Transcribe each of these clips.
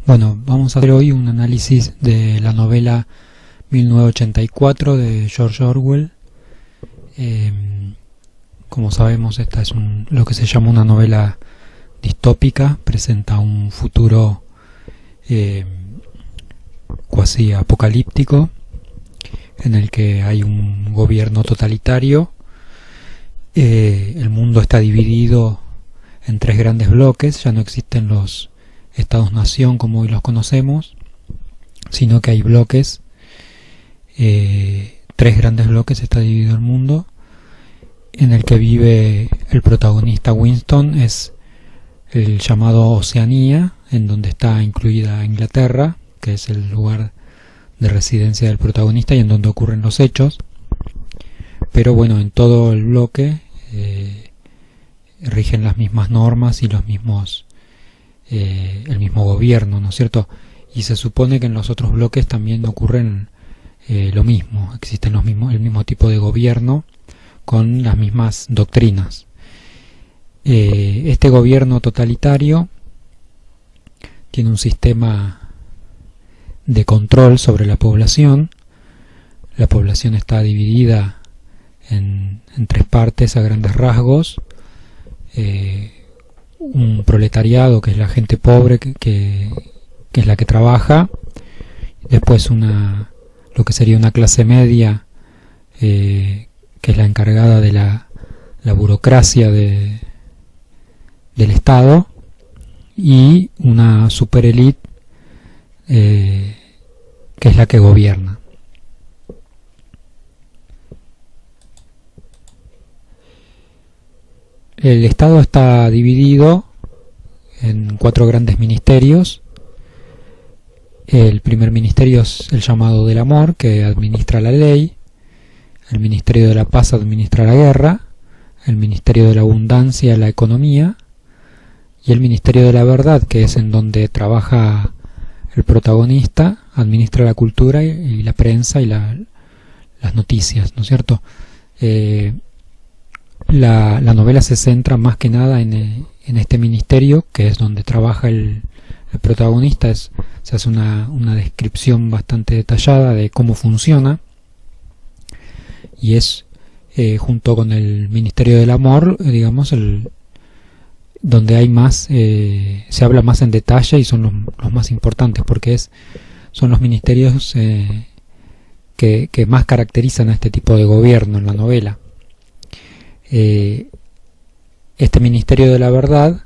Bueno, vamos a hacer hoy un análisis de la novela 1984 de George Orwell. Como sabemos, esta es lo que se llama una novela distópica. Presenta un futuro cuasi apocalíptico en el que hay un gobierno totalitario. El mundo está dividido en tres grandes bloques. Ya no existen los Estados-nación como hoy los conocemos, sino que hay bloques, tres grandes bloques. Está dividido el mundo. En el que vive el protagonista Winston es el llamado Oceanía, en donde está incluida Inglaterra, que es el lugar de residencia del protagonista y en donde ocurren los hechos. Pero bueno, en todo el bloque rigen las mismas normas y los mismos el mismo gobierno, ¿no es cierto? Y se supone que en los otros bloques también ocurren lo mismo, existen el mismo tipo de gobierno con las mismas doctrinas. Este gobierno totalitario tiene un sistema de control sobre la población. La población está dividida en tres partes a grandes rasgos. Un proletariado, que es la gente pobre, que es la que trabaja. Después lo que sería una clase media, que es la encargada de la burocracia del Estado, y una superélite que es la que gobierna. El Estado está dividido en cuatro grandes ministerios. El primer ministerio es el llamado del amor, que administra la ley. El Ministerio de la Paz administra la guerra. El Ministerio de la Abundancia, la economía. Y el Ministerio de la Verdad, que es en donde trabaja el protagonista, administra la cultura y la prensa y las noticias, ¿no es cierto? La novela se centra más que nada en este ministerio, que es donde trabaja el protagonista. Se hace una descripción bastante detallada de cómo funciona, y es junto con el Ministerio del Amor, digamos, donde hay más, se habla más en detalle y son los más importantes, porque son los ministerios que más caracterizan a este tipo de gobierno en la novela. Este Ministerio de la Verdad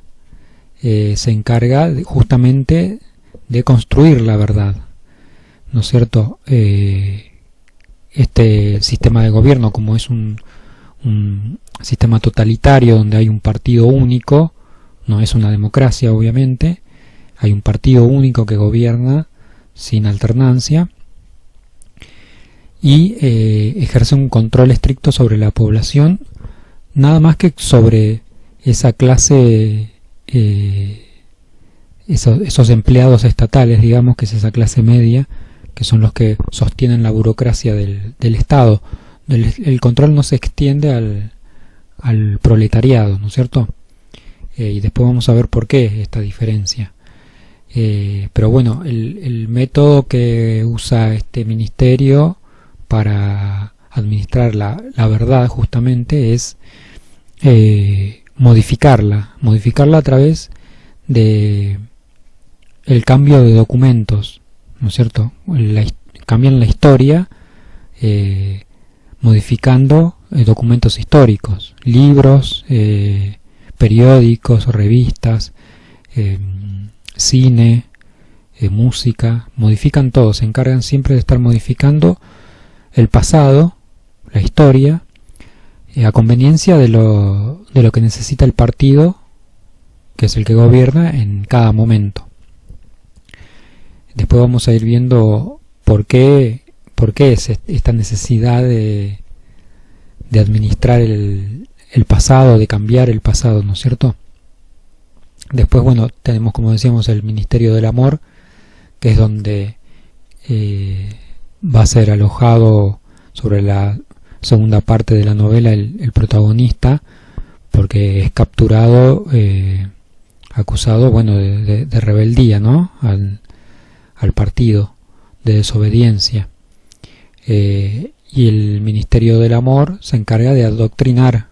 se encarga justamente de construir la verdad, ¿no es cierto? Este sistema de gobierno, como es un sistema totalitario donde hay un partido único, no es una democracia obviamente, hay un partido único que gobierna sin alternancia y ejerce un control estricto sobre la población, nada más que sobre esa clase, esos empleados estatales, digamos, que es esa clase media, que son los que sostienen la burocracia del Estado. El control no se extiende al proletariado, ¿no es cierto? Y después vamos a ver por qué esta diferencia. Pero bueno, el método que usa este ministerio para administrar la verdad justamente es modificarla a través de el cambio de documentos, ¿no es cierto? Cambian la historia modificando documentos históricos, libros, periódicos, revistas, cine, música, modifican todo, se encargan siempre de estar modificando el pasado, la historia, a conveniencia de lo que necesita el partido, que es el que gobierna en cada momento. Después vamos a ir viendo por qué es esta necesidad de administrar el pasado, de cambiar el pasado, ¿no es cierto? Después, bueno, tenemos, como decíamos, el Ministerio del Amor, que es donde va a ser alojado sobre la segunda parte de la novela el protagonista, porque es capturado, acusado, bueno, de rebeldía, ¿no? al partido, de desobediencia. Y el Ministerio del Amor se encarga de adoctrinar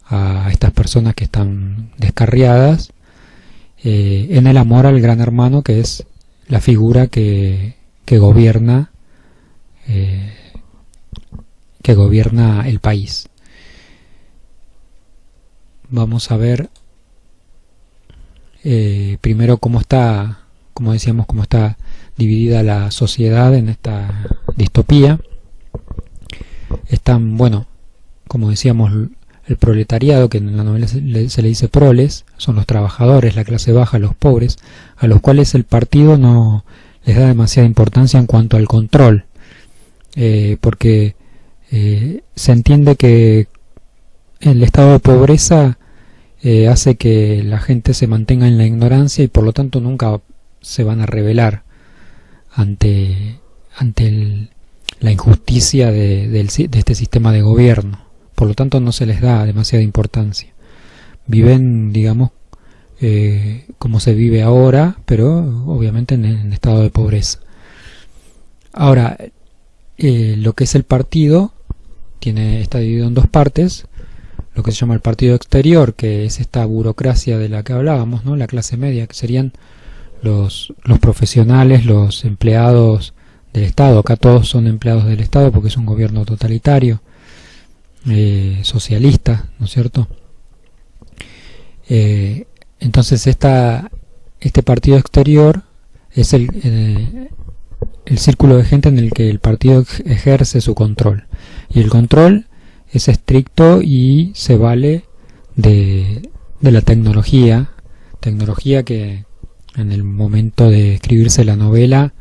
a estas personas que están descarriadas en el amor al Gran Hermano, que es la figura que gobierna el país. Vamos a ver primero cómo está, como decíamos, cómo está dividida la sociedad en esta distopía. Están, bueno, como decíamos, el proletariado, que en la novela se le dice proles, son los trabajadores, la clase baja, los pobres, a los cuales el partido no les da demasiada importancia en cuanto al control, porque se entiende que el estado de pobreza hace que la gente se mantenga en la ignorancia y por lo tanto nunca se van a rebelar ante la injusticia de este sistema de gobierno. Por lo tanto no se les da demasiada importancia. Viven, digamos, como se vive ahora, pero obviamente en estado de pobreza. Ahora, lo que es el partido está dividido en dos partes. Lo que se llama el partido exterior, que es esta burocracia de la que hablábamos, ¿no? La clase media, que serían los profesionales, los empleados del Estado. Acá todos son empleados del Estado porque es un gobierno totalitario, socialista, ¿no es cierto? Entonces este partido exterior es el círculo de gente en el que el partido ejerce su control, y el control es estricto y se vale de la tecnología que en el momento de escribirse la novela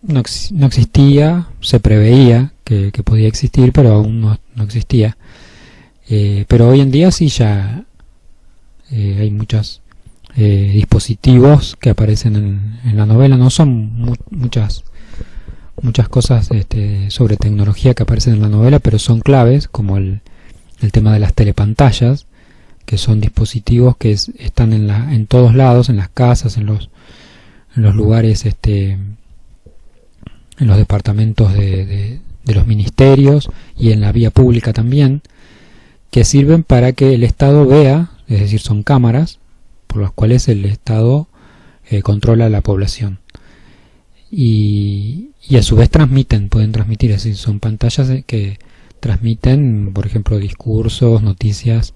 no existía. Se preveía que podía existir, pero aún no existía. Pero hoy en día sí ya hay muchos dispositivos que aparecen en la novela. No son muchas cosas sobre tecnología que aparecen en la novela, pero son claves, como el tema de las telepantallas, que son dispositivos que están en todos lados, en las casas, en los lugares, en los departamentos de los ministerios y en la vía pública también, que sirven para que el Estado vea, es decir, son cámaras por las cuales el Estado controla a la población. Y a su vez pueden transmitir, es decir, son pantallas que transmiten, por ejemplo, discursos, noticias,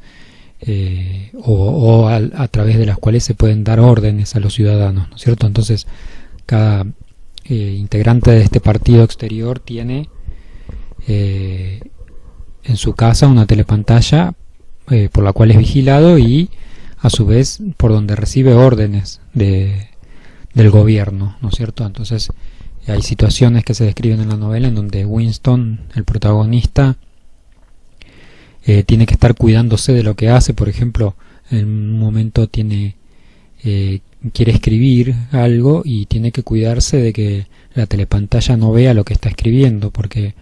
o a través de las cuales se pueden dar órdenes a los ciudadanos, ¿no es cierto? Entonces, cada integrante de este partido exterior tiene en su casa una telepantalla por la cual es vigilado y a su vez por donde recibe órdenes del gobierno, ¿no es cierto? Entonces hay situaciones que se describen en la novela en donde Winston, el protagonista, tiene que estar cuidándose de lo que hace. Por ejemplo, en un momento quiere escribir algo y tiene que cuidarse de que la telepantalla no vea lo que está escribiendo, porque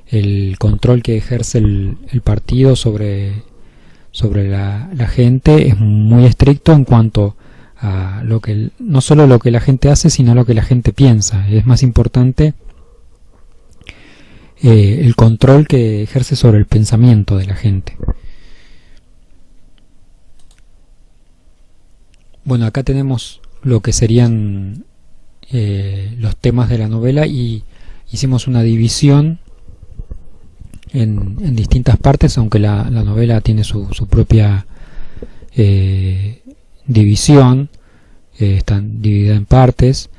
el control que ejerce el partido sobre la gente es muy estricto en cuanto a no solo lo que la gente hace, sino lo que la gente piensa. Es más importante el control que ejerce sobre el pensamiento de la gente. Bueno, acá tenemos lo que serían los temas de la novela, y hicimos una división en distintas partes, aunque la novela tiene su propia división. Están divididas en partes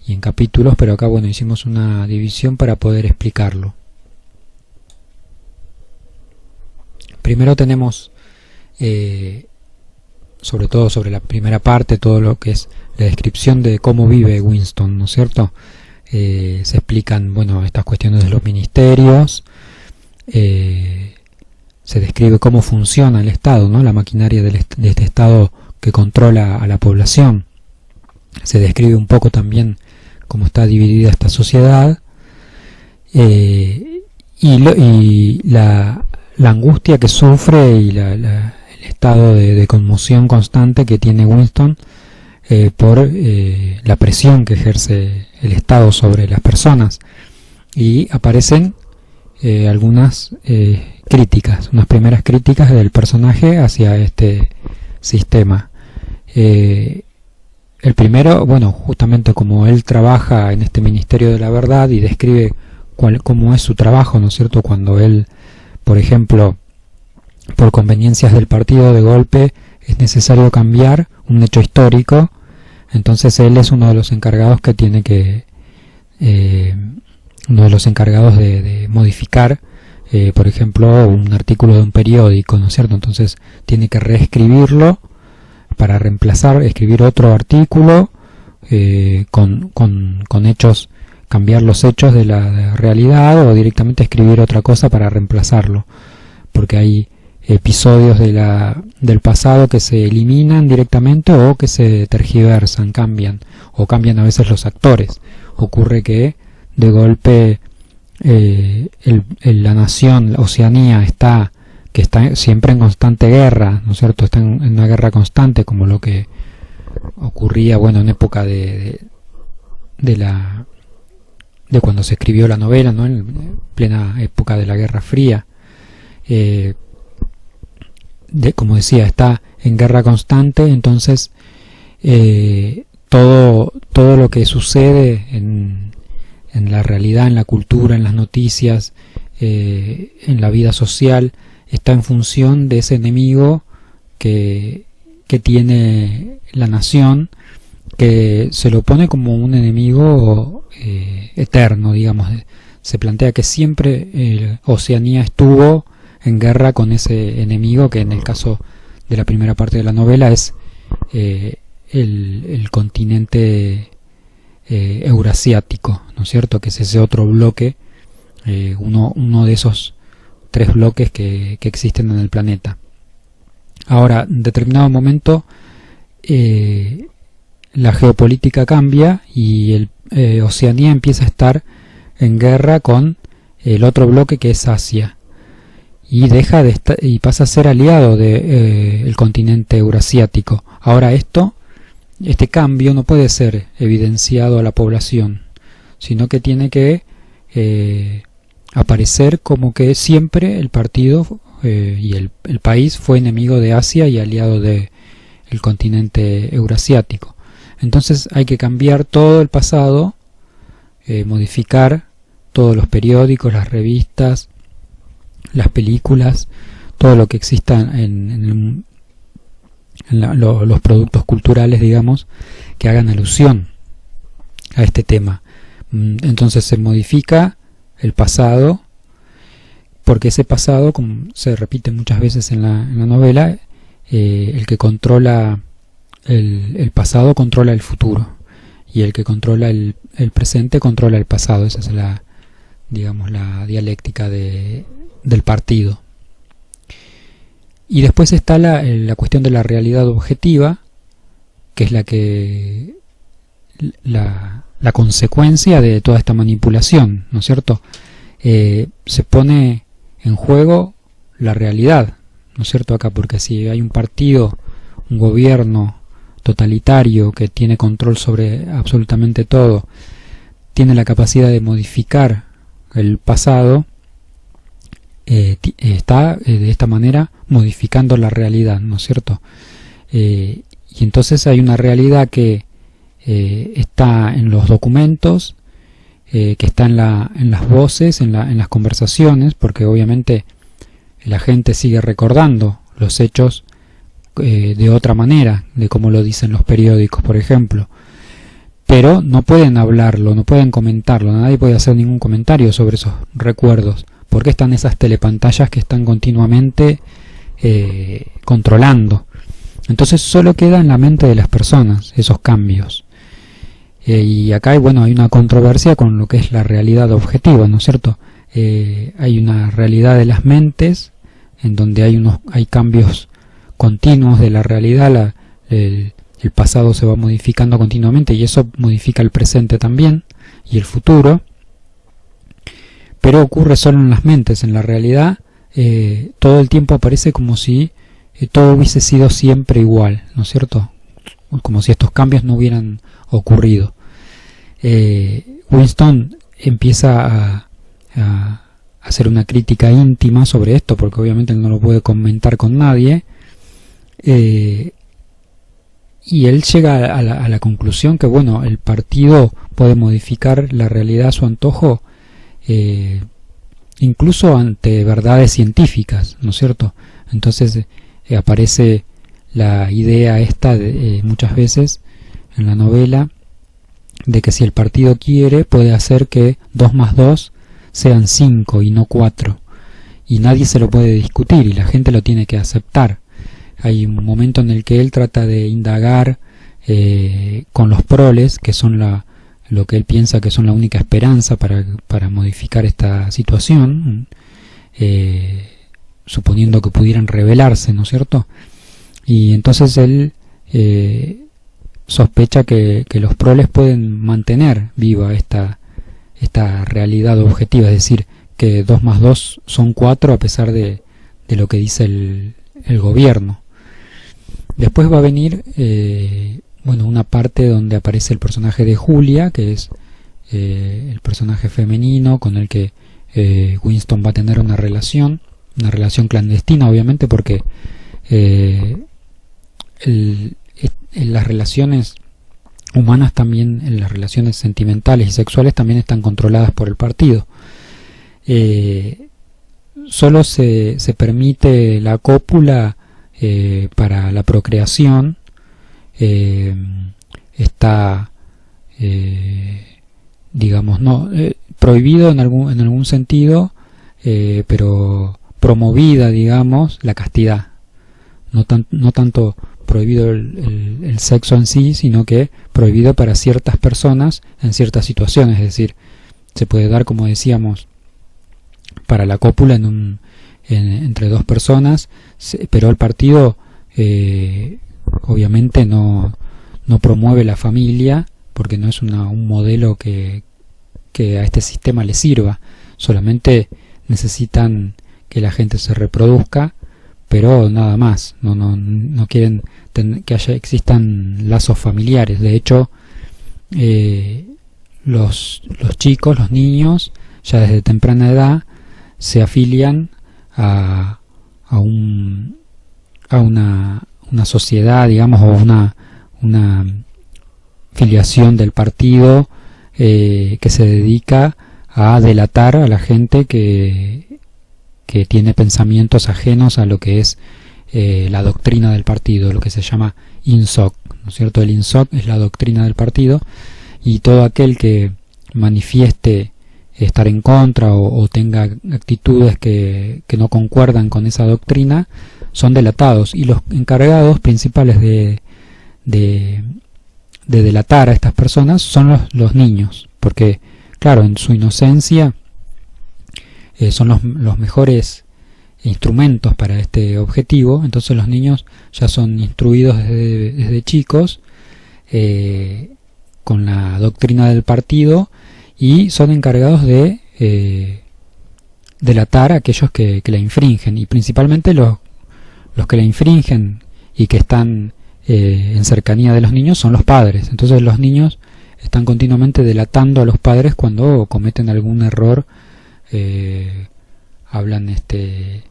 y en capítulos, pero acá, bueno, hicimos una división para poder explicarlo. Primero tenemos, sobre todo sobre la primera parte, todo lo que es la descripción de cómo vive Winston, ¿no es cierto? Se explican, bueno, estas cuestiones de los ministerios, se describe cómo funciona el Estado, ¿no? La maquinaria de este Estado que controla a la población. Se describe un poco también cómo está dividida esta sociedad, y la angustia que sufre y el estado de conmoción constante que tiene Winston por la presión que ejerce el Estado sobre las personas, y aparecen algunas críticas, unas primeras críticas del personaje hacia este sistema. El primero, bueno, justamente como él trabaja en este Ministerio de la Verdad y describe cómo es su trabajo, ¿no es cierto? Cuando él, por ejemplo, por conveniencias del partido, de golpe es necesario cambiar un hecho histórico, entonces él es uno de los encargados que tiene que uno de los encargados de modificar, por ejemplo, un artículo de un periódico, ¿no es cierto? Entonces tiene que reescribirlo para reemplazar, escribir otro artículo con hechos, cambiar los hechos de la realidad, o directamente escribir otra cosa para reemplazarlo, porque hay episodios del pasado que se eliminan directamente o que se tergiversan, cambian, o cambian a veces los actores. Ocurre que de golpe la nación, Oceanía, está siempre en constante guerra, ¿no es cierto? Está en una guerra constante, como lo que ocurría, bueno, en época de cuando se escribió la novela, ¿no? En plena época de la Guerra Fría. Como decía, está en guerra constante, entonces todo lo que sucede en la realidad, en la cultura, en las noticias, en la vida social, está en función de ese enemigo que tiene la nación, que se lo pone como un enemigo eterno, digamos. Se plantea que siempre Oceanía estuvo en guerra con ese enemigo, que en el caso de la primera parte de la novela es el continente eurasiático, ¿no es cierto? Que es ese otro bloque, uno de esos tres bloques que existen en el planeta. Ahora, en determinado momento la geopolítica cambia y Oceanía empieza a estar en guerra con el otro bloque, que es Asia, y deja de estar, y pasa a ser aliado de el continente eurasiático. Ahora este cambio no puede ser evidenciado a la población, sino que tiene que aparecer como que siempre el partido y el país fue enemigo de Asia y aliado del continente eurasiático. Entonces hay que cambiar todo el pasado, modificar todos los periódicos, las revistas, las películas, todo lo que exista en los productos culturales, digamos, que hagan alusión a este tema. Entonces se modifica el pasado, porque ese pasado, como se repite muchas veces en la novela, el que controla el pasado controla el futuro, y el que controla el presente controla el pasado. Esa es la dialéctica del partido. Y después está la cuestión de la realidad objetiva, que es la consecuencia de toda esta manipulación, ¿no es cierto? Se pone en juego la realidad, ¿no es cierto? Acá, porque si hay un partido, un gobierno totalitario que tiene control sobre absolutamente todo, tiene la capacidad de modificar el pasado, está de esta manera modificando la realidad, ¿no es cierto? Y entonces hay una realidad que está en los documentos, que está en las voces, en las conversaciones, porque obviamente la gente sigue recordando los hechos de otra manera, de como lo dicen los periódicos, por ejemplo, pero no pueden hablarlo, no pueden comentarlo, nadie puede hacer ningún comentario sobre esos recuerdos, porque están esas telepantallas que están continuamente controlando. Entonces solo queda en la mente de las personas esos cambios. Y acá hay una controversia con lo que es la realidad objetiva, ¿no es cierto? Hay una realidad de las mentes en donde hay cambios continuos de la realidad, el pasado se va modificando continuamente y eso modifica el presente también y el futuro, pero ocurre solo en las mentes. En la realidad todo el tiempo aparece como si todo hubiese sido siempre igual, ¿no es cierto? como si estos cambios no hubieran ocurrido. Winston empieza a hacer una crítica íntima sobre esto, porque obviamente él no lo puede comentar con nadie, y él llega a la conclusión que, bueno, el partido puede modificar la realidad a su antojo, incluso ante verdades científicas, ¿no es cierto? Entonces aparece la idea esta muchas veces en la novela de que si el partido quiere puede hacer que 2 más 2 sean 5 y no 4, y nadie se lo puede discutir y la gente lo tiene que aceptar. Hay un momento en el que él trata de indagar con los proles, que son lo que él piensa que son la única esperanza para modificar esta situación, suponiendo que pudieran rebelarse, ¿no es cierto? Y entonces él sospecha que los proles pueden mantener viva esta realidad objetiva, es decir, que 2 más 2 son 4 a pesar de lo que dice el gobierno. Después va a venir una parte donde aparece el personaje de Julia, que es el personaje femenino con el que Winston va a tener una relación clandestina, obviamente, porque las relaciones humanas también, las relaciones sentimentales y sexuales también están controladas por el partido. Solo se permite la cópula para la procreación, está prohibido en algún sentido, pero promovida, digamos, la castidad. No tanto prohibido el sexo en sí, sino que prohibido para ciertas personas en ciertas situaciones. Es decir, se puede dar, como decíamos, para la cópula entre 2 personas, pero el partido obviamente no promueve la familia, porque no es un modelo que a este sistema le sirva. Solamente necesitan que la gente se reproduzca, pero nada más. No quieren que existan lazos familiares. De hecho, los chicos, los niños, ya desde temprana edad se afilian a una sociedad, digamos, o una filiación del partido que se dedica a delatar a la gente que tiene pensamientos ajenos a lo que es la doctrina del partido, lo que se llama INSOC, ¿no es cierto? El INSOC es la doctrina del partido, y todo aquel que manifieste estar en contra o tenga actitudes que no concuerdan con esa doctrina son delatados, y los encargados principales de delatar a estas personas son los niños, porque claro, en su inocencia son los mejores instrumentos para este objetivo. Entonces los niños ya son instruidos desde chicos con la doctrina del partido, y son encargados de delatar a aquellos que la infringen, y principalmente los que la infringen y que están en cercanía de los niños son los padres. Entonces los niños están continuamente delatando a los padres cuando cometen algún error, hablan de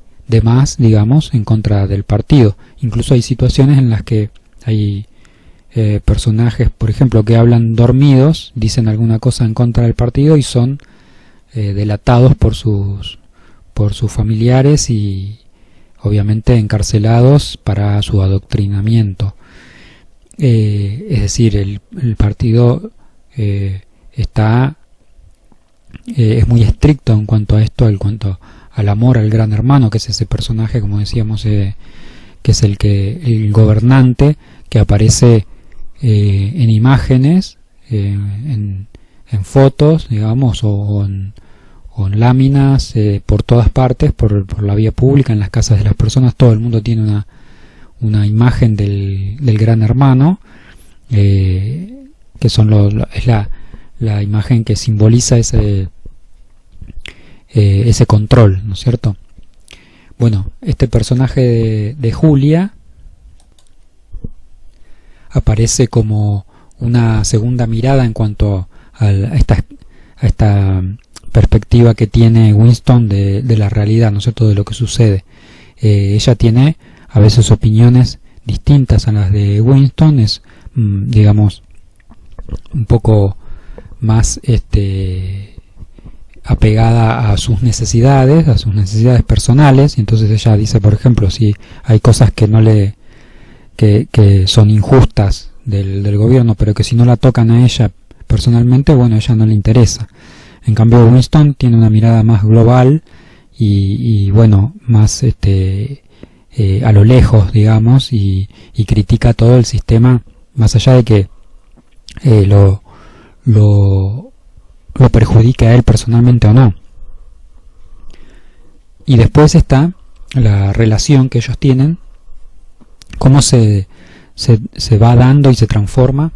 más, digamos, en contra del partido. Incluso hay situaciones en las que hay personajes, por ejemplo, que hablan dormidos, dicen alguna cosa en contra del partido y son delatados por sus familiares y obviamente encarcelados para su adoctrinamiento. Es decir, el partido es muy estricto en cuanto a esto, en cuanto al amor al gran hermano, que es ese personaje, como decíamos, que es el gobernante, que aparece en imágenes, en fotos, digamos, o en láminas por todas partes, por la vía pública, en las casas de las personas. Todo el mundo tiene una imagen del gran hermano, que es la imagen que simboliza ese control, ¿no es cierto? Bueno, este personaje de Julia aparece como una segunda mirada en cuanto a esta perspectiva que tiene Winston de la realidad, ¿no es cierto?, de lo que sucede. Ella tiene a veces opiniones distintas a las de Winston, es digamos un poco más apegada a sus necesidades personales, y entonces ella dice, por ejemplo, si hay cosas que no le que son injustas del gobierno, pero que si no la tocan a ella personalmente, bueno, a ella no le interesa. En cambio, Winston tiene una mirada más global y bueno, más a lo lejos, digamos, y critica todo el sistema, más allá de que lo perjudique a él personalmente o no. Y después está la relación que ellos tienen, cómo se va dando y se transforma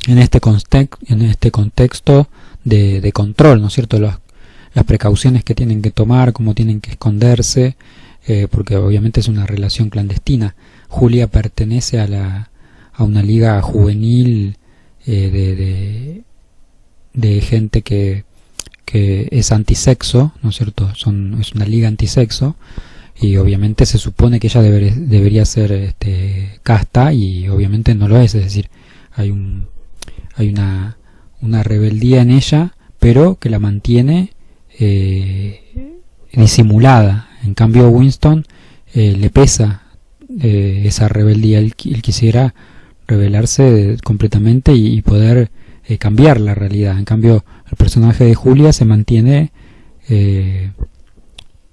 en este contexto de control, ¿no es cierto?, las precauciones que tienen que tomar, cómo tienen que esconderse, porque obviamente es una relación clandestina. Julia pertenece a una liga juvenil de gente que es antisexo, ¿no es cierto?, es una liga antisexo, y obviamente se supone que ella debería ser casta, y obviamente no lo es decir, hay una rebeldía en ella, pero que la mantiene disimulada. En cambio, Winston le pesa esa rebeldía, él quisiera rebelarse completamente y poder cambiar la realidad. En cambio, el personaje de Julia se mantiene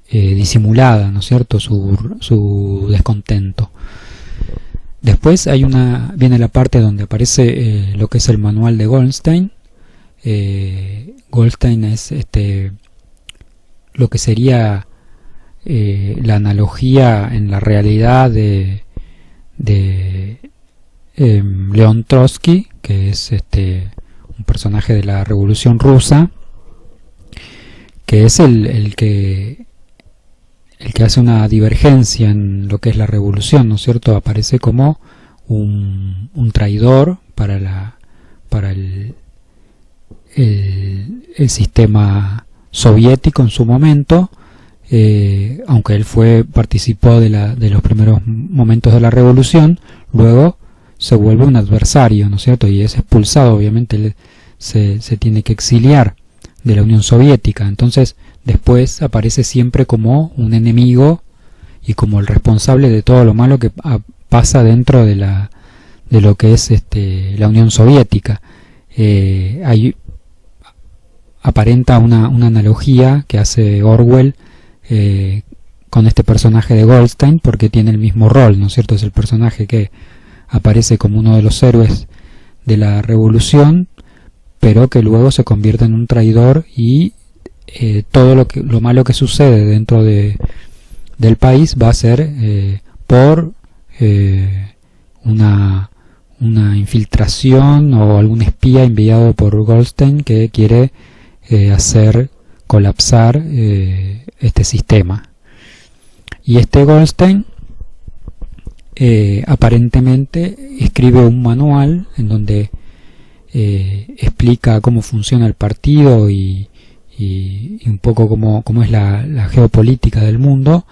disimulada, ¿no es cierto?, su descontento. Después viene la parte donde aparece lo que es el manual de Goldstein. Goldstein es lo que sería la analogía en la realidad de León Trotsky, que es un personaje de la Revolución Rusa, que es el que hace una divergencia en lo que es la revolución, ¿no es cierto? Aparece como un traidor para el sistema soviético en su momento, aunque él participó de los primeros momentos de la revolución. Luego se vuelve un adversario, ¿no es cierto?, y es expulsado, obviamente él se tiene que exiliar de la Unión Soviética. Entonces después aparece siempre como un enemigo y como el responsable de todo lo malo que pasa dentro de lo que es la Unión Soviética. Aparenta una analogía que hace Orwell con este personaje de Goldstein, porque tiene el mismo rol, ¿no es cierto? Es el personaje que aparece como uno de los héroes de la revolución, pero que luego se convierte en un traidor, y todo lo malo que sucede dentro del país va a ser por una infiltración o algún espía enviado por Goldstein que quiere hacer colapsar este sistema. Y Goldstein aparentemente escribe un manual en donde explica cómo funciona el partido y un poco cómo es la geopolítica del mundo,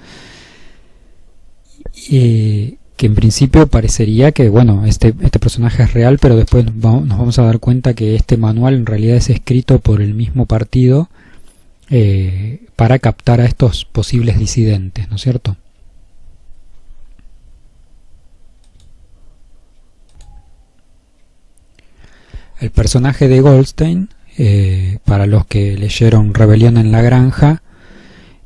que en principio parecería que bueno, este personaje es real, pero después nos vamos a dar cuenta que este manual en realidad es escrito por el mismo partido para captar a estos posibles disidentes, ¿no es cierto? El personaje de Goldstein, para los que leyeron Rebelión en la Granja,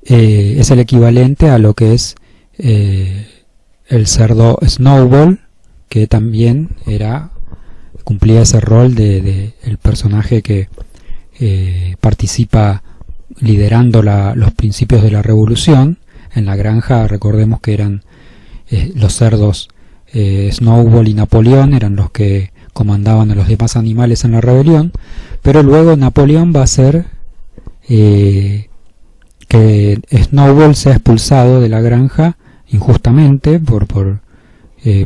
es el equivalente a lo que es el cerdo Snowball, que también cumplía ese rol de el personaje que participa liderando los principios de la revolución. En la granja, recordemos que eran los cerdos Snowball y Napoleón, eran los que comandaban a los demás animales en la rebelión, pero luego Napoleón va a hacer que Snowball sea expulsado de la granja injustamente por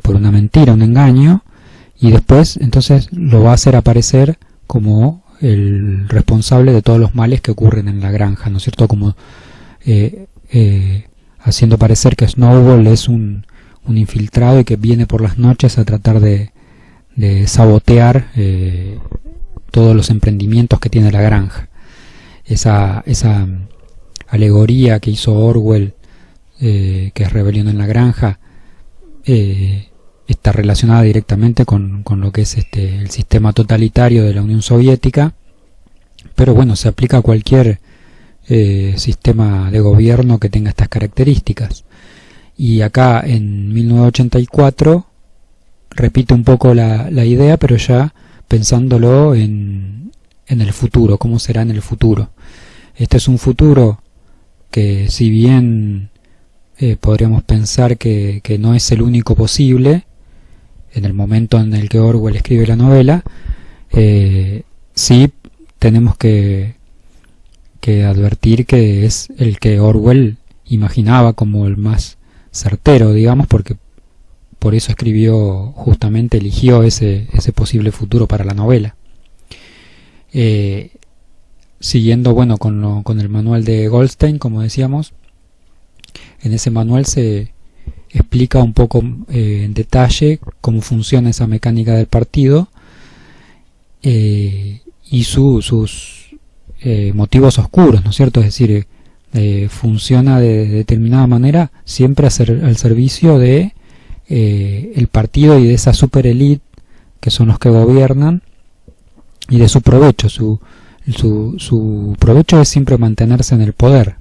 una mentira, un engaño, y después entonces lo va a hacer aparecer como el responsable de todos los males que ocurren en la granja, ¿no es cierto? Como haciendo parecer que Snowball es un infiltrado y que viene por las noches a tratar de sabotear todos los emprendimientos que tiene la granja. Esa alegoría que hizo Orwell, que es Rebelión en la Granja, está relacionada directamente con lo que es el sistema totalitario de la Unión Soviética, pero bueno, se aplica a cualquier sistema de gobierno que tenga estas características. Y acá en 1984 repite un poco la idea, pero ya pensándolo en el futuro, cómo será en el futuro. Este es un futuro que, si bien podríamos pensar que no es el único posible en el momento en el que Orwell escribe la novela, sí tenemos que advertir que es el que Orwell imaginaba como el más certero, digamos, porque por eso eligió ese posible futuro para la novela. Siguiendo con el manual de Goldstein, como decíamos, en ese manual se explica un poco en detalle cómo funciona esa mecánica del partido y sus motivos oscuros, ¿no es cierto? Es decir, funciona de determinada manera siempre al servicio de el partido y de esa super elite que son los que gobiernan, y de su provecho. Su provecho es siempre mantenerse en el poder.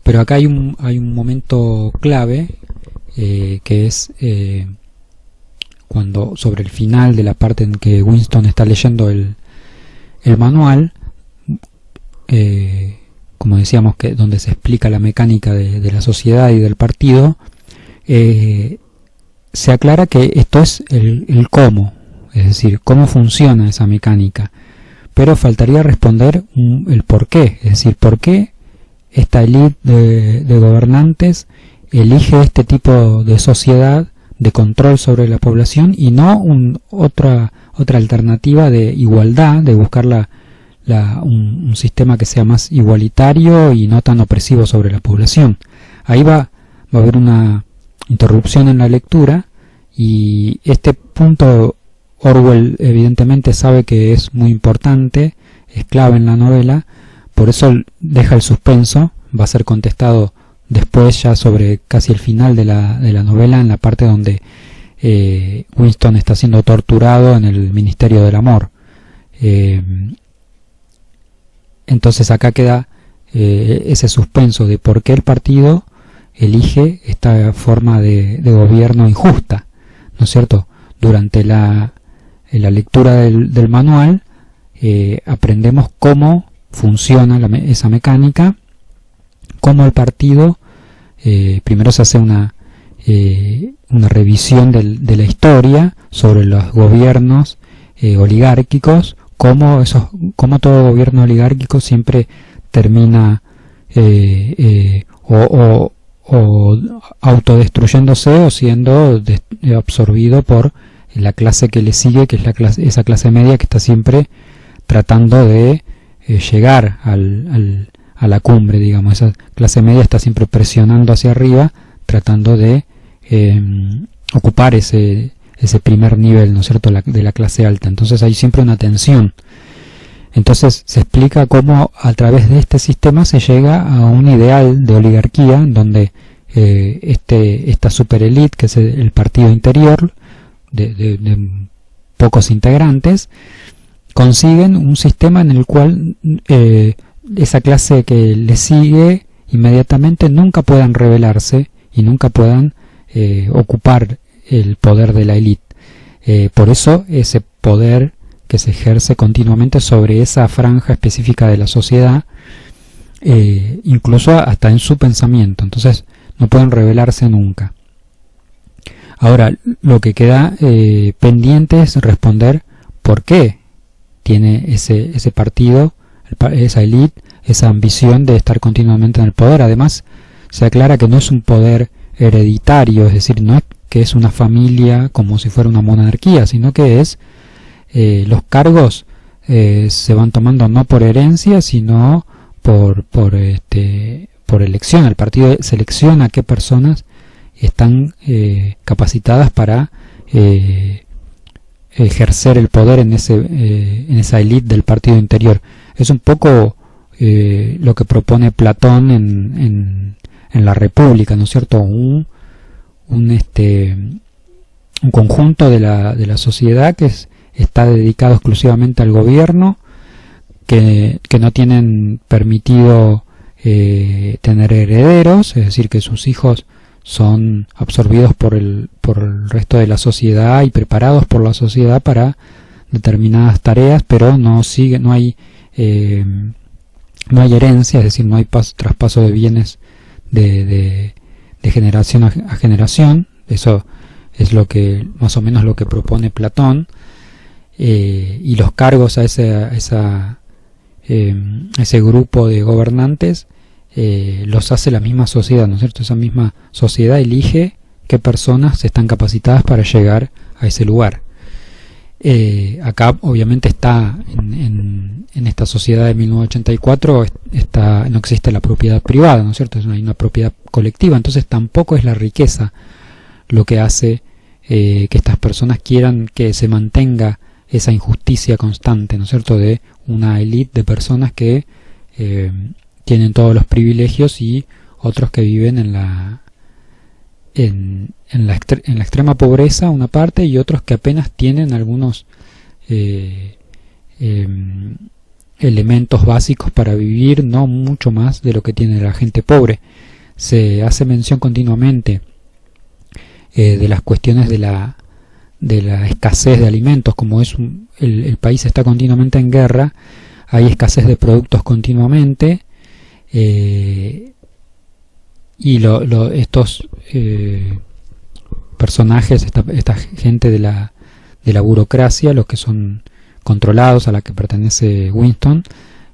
Pero acá hay un momento clave que es cuando, sobre el final de la parte en que Winston está leyendo el manual, como decíamos, que donde se explica la mecánica de la sociedad y del partido, se aclara que esto es el cómo, es decir, cómo funciona esa mecánica, pero faltaría responder el por qué, es decir, por qué esta élite de gobernantes elige este tipo de sociedad de control sobre la población y no otra alternativa de igualdad, de buscar un sistema que sea más igualitario y no tan opresivo sobre la población. Ahí va a haber una interrupción en la lectura, y este punto Orwell evidentemente sabe que es muy importante, es clave en la novela, por eso deja el suspenso. Va a ser contestado después, ya sobre casi el final de la novela, en la parte donde Winston está siendo torturado en el Ministerio del Amor. Entonces acá queda ese suspenso de por qué el partido elige esta forma de gobierno injusta, ¿no es cierto? Durante la lectura del manual aprendemos cómo funciona esa mecánica, cómo el partido, primero se hace una revisión de la historia sobre los gobiernos oligárquicos, cómo todo gobierno oligárquico siempre termina o autodestruyéndose o siendo absorbido por la clase que le sigue, que es esa clase media que está siempre tratando de llegar a la cumbre, digamos. Esa clase media está siempre presionando hacia arriba, tratando de ocupar ese primer nivel, ¿no es cierto?, de la clase alta. Entonces hay siempre una tensión. Entonces se explica cómo a través de este sistema se llega a un ideal de oligarquía donde esta superélite, que es el partido interior de pocos integrantes, consiguen un sistema en el cual esa clase que le sigue inmediatamente nunca puedan rebelarse y nunca puedan ocupar el poder de la élite. Por eso ese poder que se ejerce continuamente sobre esa franja específica de la sociedad, incluso hasta en su pensamiento. Entonces no pueden rebelarse nunca. Ahora, lo que queda pendiente es responder por qué tiene ese partido, esa élite, esa ambición de estar continuamente en el poder. Además, se aclara que no es un poder hereditario, es decir, no es que es una familia como si fuera una monarquía, sino que es los cargos se van tomando no por herencia, sino por elección. El partido selecciona qué personas están capacitadas para ejercer el poder en esa élite del partido interior. Es un poco lo que propone Platón en la República, ¿no es cierto? Un conjunto de la sociedad que está dedicado exclusivamente al gobierno, que no tienen permitido tener herederos, es decir, que sus hijos son absorbidos por el resto de la sociedad y preparados por la sociedad para determinadas tareas, pero no hay herencia, es decir, no hay traspaso de bienes de generación a generación. Eso es más o menos lo que propone Platón, y los cargos a ese grupo de gobernantes los hace la misma sociedad, ¿no es cierto? Esa misma sociedad elige qué personas están capacitadas para llegar a ese lugar. Acá obviamente está en esta sociedad de 1984 no existe la propiedad privada, ¿no es cierto? Hay una propiedad colectiva, entonces tampoco es la riqueza lo que hace que estas personas quieran que se mantenga esa injusticia constante, ¿no es cierto?, de una élite de personas que tienen todos los privilegios y otros que viven en la extrema pobreza, una parte, y otros que apenas tienen algunos elementos básicos para vivir, no mucho más de lo que tiene la gente pobre. Se hace mención continuamente de las cuestiones de la escasez de alimentos. Como el país está continuamente en guerra, hay escasez de productos continuamente, y estos personajes, esta gente de la burocracia, los que son controlados, a la que pertenece Winston,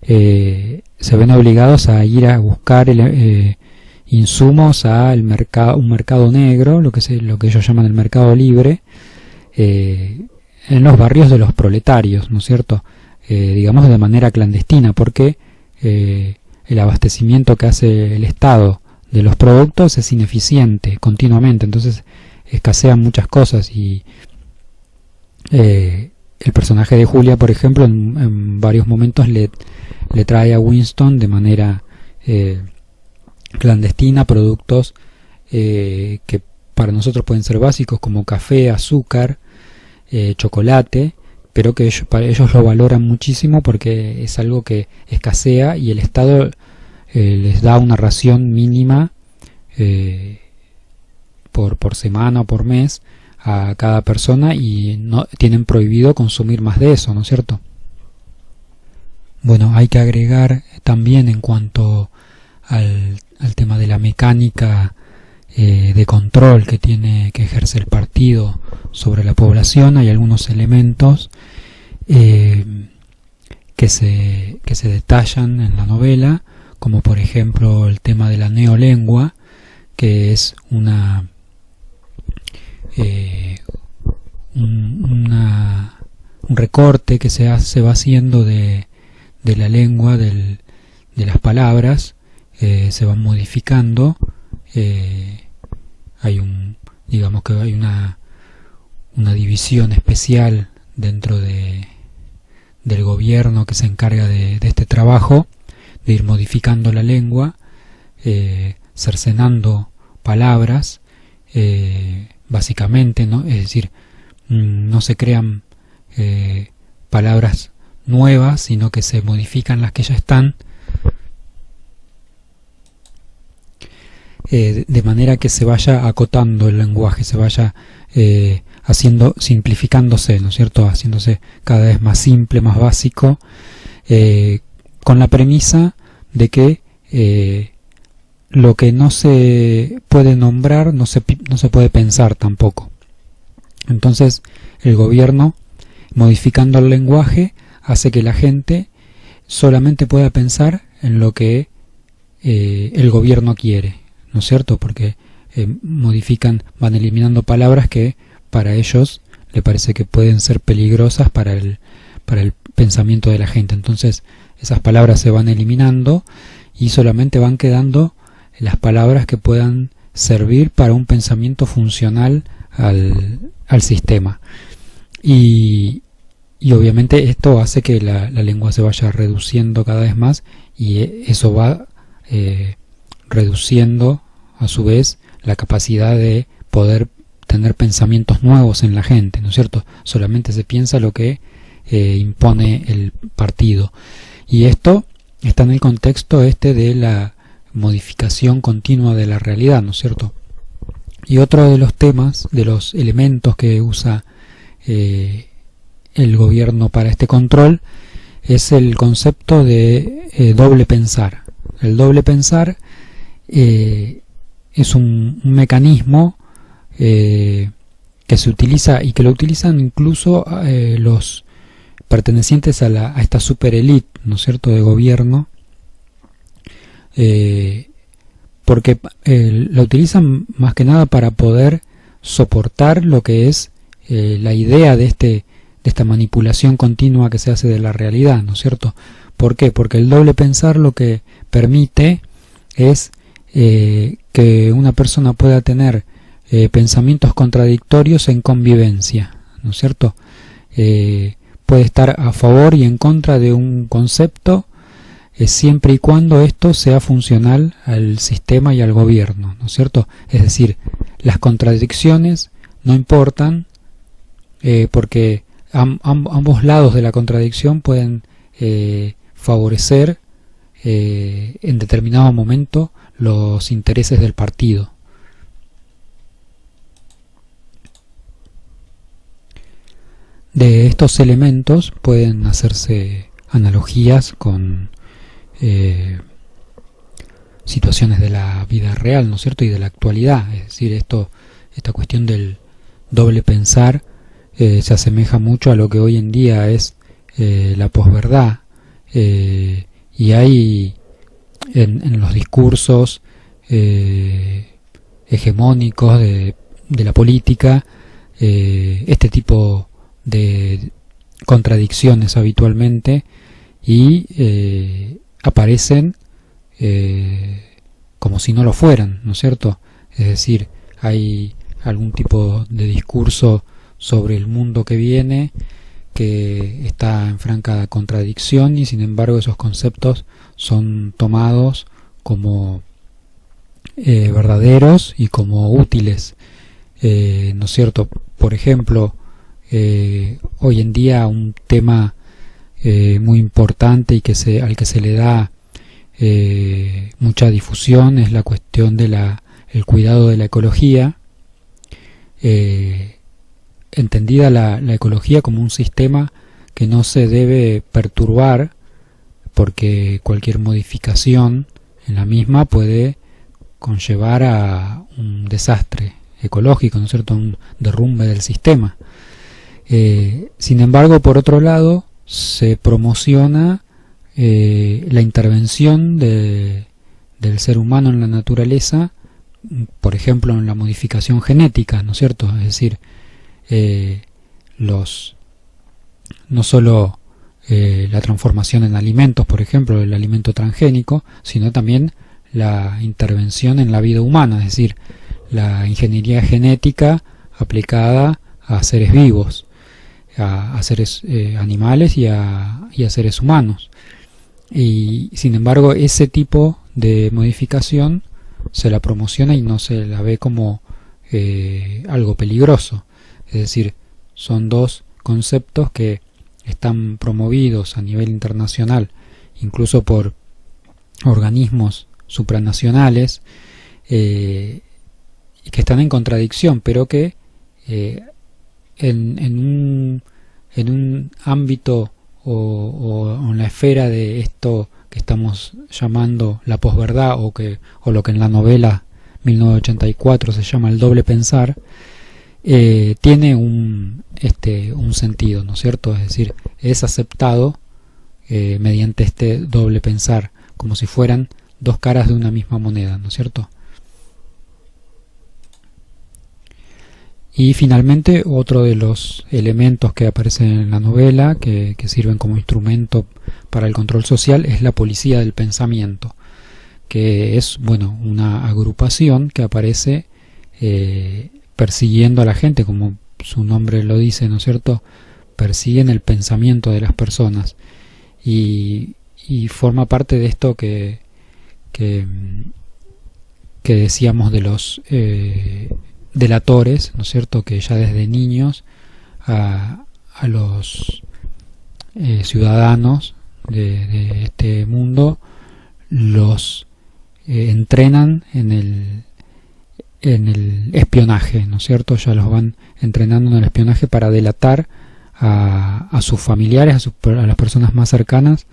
se ven obligados a ir a buscar insumos a un mercado negro, lo que ellos llaman el mercado libre, en los barrios de los proletarios, ¿no es cierto? Digamos de manera clandestina, porque el abastecimiento que hace el Estado de los productos es ineficiente continuamente, entonces escasean muchas cosas, y el personaje de Julia, por ejemplo, en varios momentos le trae a Winston de manera clandestina productos que para nosotros pueden ser básicos, como café, azúcar, chocolate, pero que para ellos lo valoran muchísimo porque es algo que escasea, y el Estado les da una ración mínima por semana o por mes a cada persona, y no tienen prohibido consumir más de eso, ¿no es cierto? Bueno, hay que agregar también, en cuanto al tema de la mecánica de control que ejerce el partido sobre la población, hay algunos elementos que se detallan en la novela, como por ejemplo el tema de la neolengua, que es un recorte que se va haciendo de la lengua, de las palabras, se van modificando. Digamos que hay una división especial dentro del gobierno que se encarga de este trabajo, de ir modificando la lengua, cercenando palabras, básicamente, ¿no? Es decir, no se crean palabras nuevas, sino que se modifican las que ya están, de manera que se vaya acotando el lenguaje, se vaya simplificándose, ¿no es cierto?, haciéndose cada vez más simple, más básico, con la premisa de que lo que no se puede nombrar no se puede pensar tampoco. Entonces el gobierno, modificando el lenguaje, hace que la gente solamente pueda pensar en lo que el gobierno quiere, ¿no es cierto? Porque van eliminando palabras que para ellos le parece que pueden ser peligrosas para el pensamiento de la gente. Entonces esas palabras se van eliminando y solamente van quedando las palabras que puedan servir para un pensamiento funcional al sistema. Y obviamente esto hace que la lengua se vaya reduciendo cada vez más, y eso va reduciendo a su vez la capacidad de poder tener pensamientos nuevos en la gente, ¿no es cierto? Solamente se piensa lo que impone el partido. Y esto está en el contexto de la modificación continua de la realidad, ¿no es cierto? Y otro de los temas, de los elementos que usa el gobierno para este control, es el concepto de doble pensar. El doble pensar es un mecanismo que se utiliza, y que lo utilizan incluso los pertenecientes a esta super elite, ¿no es cierto?, de gobierno, porque la utilizan más que nada para poder soportar lo que es la idea de esta manipulación continua que se hace de la realidad, ¿no es cierto? ¿Por qué? Porque el doble pensar lo que permite es que una persona pueda tener pensamientos contradictorios en convivencia, ¿no es cierto? Puede estar a favor y en contra de un concepto, siempre y cuando esto sea funcional al sistema y al gobierno, ¿no es cierto? Es decir, las contradicciones no importan, porque ambos lados de la contradicción pueden favorecer en determinado momento los intereses del partido. De estos elementos pueden hacerse analogías con situaciones de la vida real, ¿no es cierto?, y de la actualidad. Es decir, esta cuestión del doble pensar se asemeja mucho a lo que hoy en día es la posverdad, y hay en los discursos hegemónicos de la política este tipo de contradicciones habitualmente, y aparecen como si no lo fueran, ¿no es cierto? Es decir, hay algún tipo de discurso sobre el mundo que viene que está en franca contradicción, y sin embargo esos conceptos son tomados como verdaderos y como útiles, ¿no es cierto? Por ejemplo, hoy en día un tema muy importante y al que se le da mucha difusión es la cuestión de el cuidado de la ecología, entendida la ecología como un sistema que no se debe perturbar, porque cualquier modificación en la misma puede conllevar a un desastre ecológico, ¿no es cierto?, un derrumbe del sistema. Sin embargo, por otro lado, se promociona la intervención del ser humano en la naturaleza, por ejemplo en la modificación genética, ¿no es cierto? Es decir, no solo la transformación en alimentos, por ejemplo, el alimento transgénico, sino también la intervención en la vida humana, es decir, la ingeniería genética aplicada a seres vivos, a seres animales y a seres humanos. Y sin embargo ese tipo de modificación se la promociona y no se la ve como algo peligroso. Es decir, son dos conceptos que están promovidos a nivel internacional, incluso por organismos supranacionales, y que están en contradicción, pero que en un ámbito o en la esfera de esto que estamos llamando la posverdad, o lo que en la novela 1984 se llama el doble pensar, tiene un sentido, ¿no es cierto? Es decir, es aceptado mediante este doble pensar, como si fueran dos caras de una misma moneda, ¿no es cierto? Y finalmente, otro de los elementos que aparecen en la novela, que sirven como instrumento para el control social, es la policía del pensamiento, que es, bueno, una agrupación que aparece persiguiendo a la gente, como su nombre lo dice, ¿no es cierto? Persiguen el pensamiento de las personas y forma parte de esto que decíamos de los delatores, ¿no es cierto? Que ya desde niños a los ciudadanos de este mundo los entrenan en el espionaje, ¿no es cierto? Ya los van entrenando en el espionaje para delatar a sus familiares, a las personas más cercanas,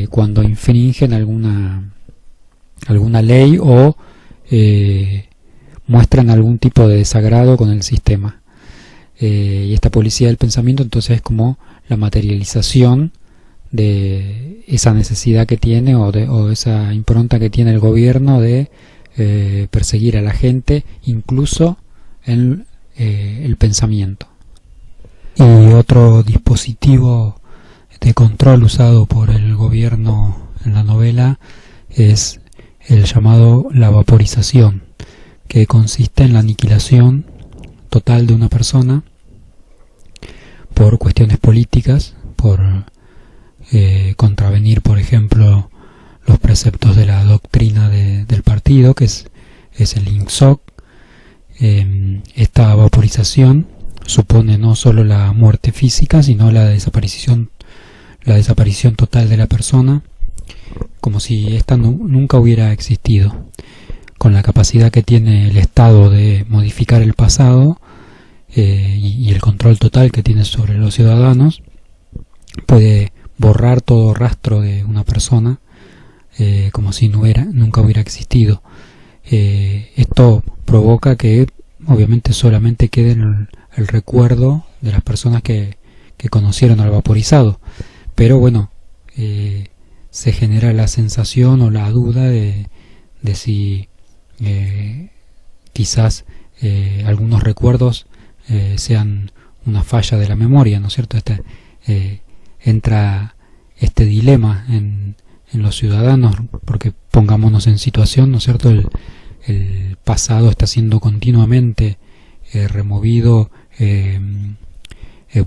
cuando infringen alguna ley o muestran algún tipo de desagrado con el sistema. Y esta policía del pensamiento entonces es como la materialización de esa necesidad que tiene o esa impronta que tiene el gobierno de perseguir a la gente, incluso en el pensamiento. Y otro dispositivo de control usado por el gobierno en la novela es el llamado la vaporización, que consiste en la aniquilación total de una persona por cuestiones políticas, por contravenir, por ejemplo, los preceptos de la doctrina del partido, que es el INSOC. Esta vaporización supone no solo la muerte física, sino la desaparición total de la persona, como si ésta nunca hubiera existido. Con la capacidad que tiene el Estado de modificar el pasado y el control total que tiene sobre los ciudadanos, puede borrar todo rastro de una persona como si nunca hubiera existido. Esto provoca que obviamente solamente quede el recuerdo de las personas que conocieron al vaporizado, pero bueno, se genera la sensación o la duda de si quizás algunos recuerdos sean una falla de la memoria, ¿no es cierto? Entra este dilema en los ciudadanos, porque pongámonos en situación, ¿no es cierto? El pasado está siendo continuamente removido,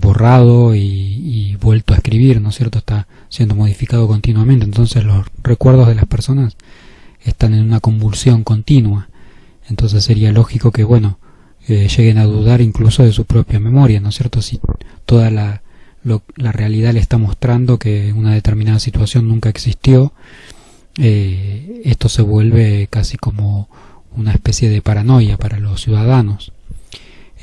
borrado y vuelto a escribir, ¿no es cierto? Está siendo modificado continuamente, entonces los recuerdos de las personas están en una convulsión continua. Entonces sería lógico que, bueno, lleguen a dudar incluso de su propia memoria, ¿no es cierto? Si toda la realidad le está mostrando que una determinada situación nunca existió, esto se vuelve casi como una especie de paranoia para los ciudadanos.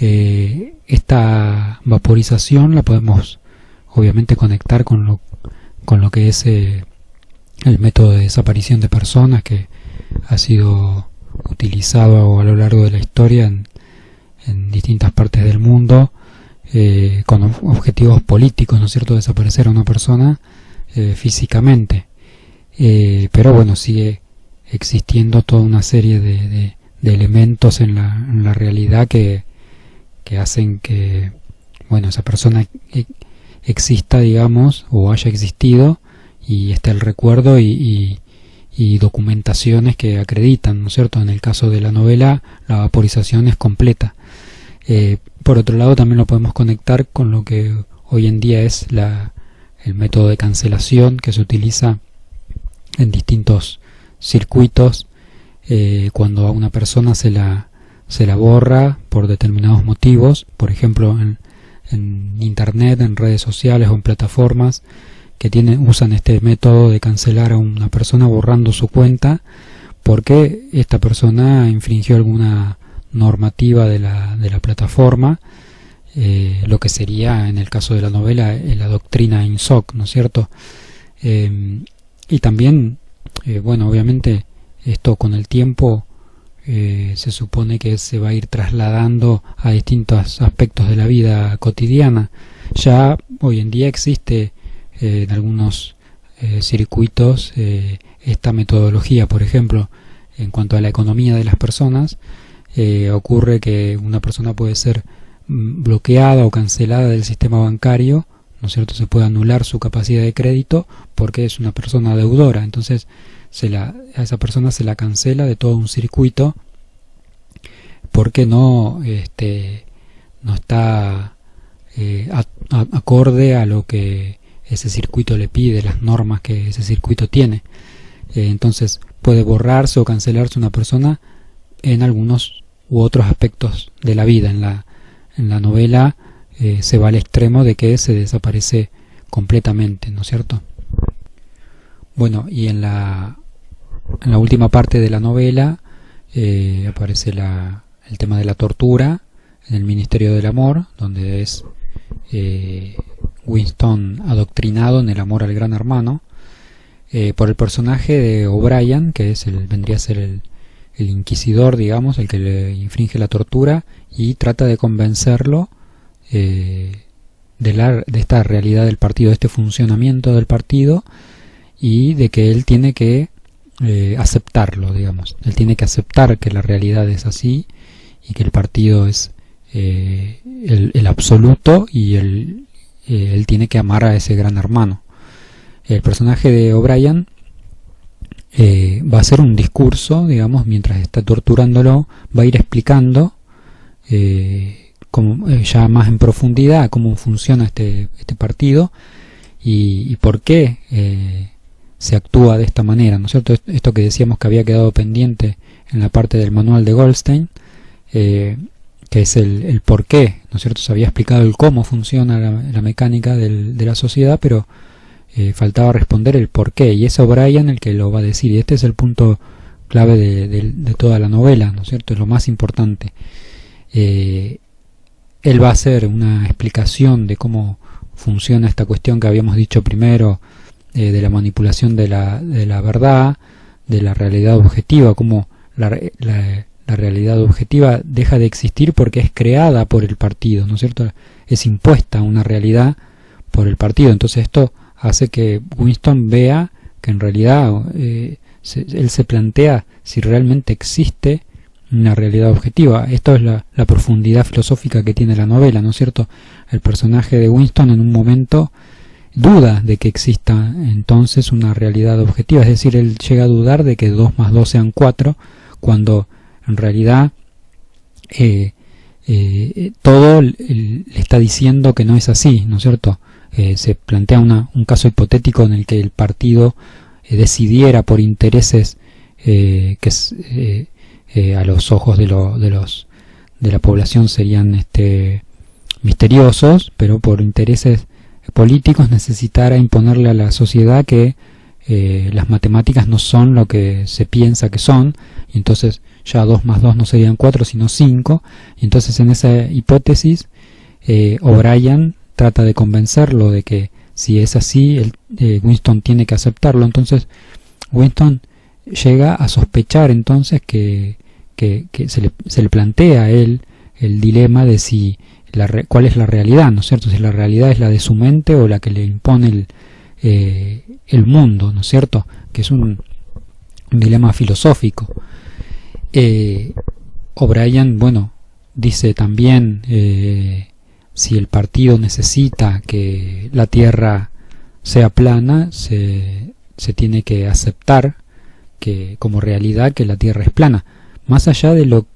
Esta vaporización la podemos obviamente conectar con lo que es el método de desaparición de personas, que ha sido utilizado a lo largo de la historia en distintas partes del mundo, con objetivos políticos, ¿no es cierto?, desaparecer a una persona físicamente. Pero bueno, sigue existiendo toda una serie de elementos en la realidad que hacen que, bueno, esa persona exista, digamos, o haya existido, y está el recuerdo y documentaciones que acreditan, ¿no es cierto? En el caso de la novela, la vaporización es completa. Por otro lado, también lo podemos conectar con lo que hoy en día es el método de cancelación que se utiliza en distintos circuitos, cuando a una persona se la borra por determinados motivos, por ejemplo en internet, en redes sociales o en plataformas que usan este método de cancelar a una persona borrando su cuenta porque esta persona infringió alguna normativa de la plataforma, lo que sería en el caso de la novela la doctrina INSOC, ¿no es cierto? Y también, bueno, obviamente esto con el tiempo se supone que se va a ir trasladando a distintos aspectos de la vida cotidiana. Ya hoy en día existe en algunos circuitos esta metodología, por ejemplo, en cuanto a la economía de las personas, ocurre que una persona puede ser bloqueada o cancelada del sistema bancario, ¿no es cierto? Se puede anular su capacidad de crédito porque es una persona deudora. Entonces a esa persona se la cancela de todo un circuito porque no está acorde a lo que ese circuito le pide, las normas que ese circuito tiene. Entonces puede borrarse o cancelarse una persona en algunos u otros aspectos de la vida. En la novela se va al extremo de que se desaparece completamente, ¿no es cierto? Bueno, y en la última parte de la novela aparece el tema de la tortura en el Ministerio del Amor, donde es Winston adoctrinado en el amor al gran hermano por el personaje de O'Brien, que vendría a ser el inquisidor, digamos, el que le infringe la tortura y trata de convencerlo de esta realidad del partido, de este funcionamiento del partido, y de que él tiene que aceptarlo, digamos. Él tiene que aceptar que la realidad es así y que el partido es el absoluto, y él tiene que amar a ese gran hermano. El personaje de O'Brien va a hacer un discurso, digamos, mientras está torturándolo, va a ir explicando ya más en profundidad cómo funciona este partido y por qué se actúa de esta manera, ¿no es cierto? Esto que decíamos que había quedado pendiente en la parte del manual de Goldstein, que es el por qué, ¿no es cierto? Se había explicado el cómo funciona la mecánica de la sociedad, pero faltaba responder el por qué, y es O'Brien el que lo va a decir, y este es el punto clave de toda la novela, ¿no es cierto? Es lo más importante. Él va a hacer una explicación de cómo funciona esta cuestión que habíamos dicho primero, de la manipulación de la verdad, de la realidad objetiva, cómo la realidad objetiva deja de existir porque es creada por el partido, ¿no es cierto? Es impuesta una realidad por el partido. Entonces esto hace que Winston vea que en realidad él se plantea si realmente existe una realidad objetiva. Esto es la profundidad filosófica que tiene la novela, ¿no es cierto? El personaje de Winston en un momento duda de que exista entonces una realidad objetiva, es decir, él llega a dudar de que 2 más 2 sean 4, cuando en realidad todo le está diciendo que no es así, ¿no es cierto? Se plantea un caso hipotético en el que el partido decidiera por intereses que a los ojos de la población serían misteriosos, pero por intereses políticos necesitara imponerle a la sociedad que las matemáticas no son lo que se piensa que son, y entonces ya 2 más 2 no serían 4 sino 5, y entonces en esa hipótesis O'Brien trata de convencerlo de que si es así, Winston tiene que aceptarlo. Entonces Winston llega a sospechar entonces que se le plantea a él el dilema de si cuál es la realidad, ¿no es cierto? Si la realidad es la de su mente o la que le impone el mundo, ¿no es cierto? Que es un dilema filosófico. O'Brien, bueno, dice también si el partido necesita que la Tierra sea plana, se tiene que aceptar que como realidad que la Tierra es plana, más allá de lo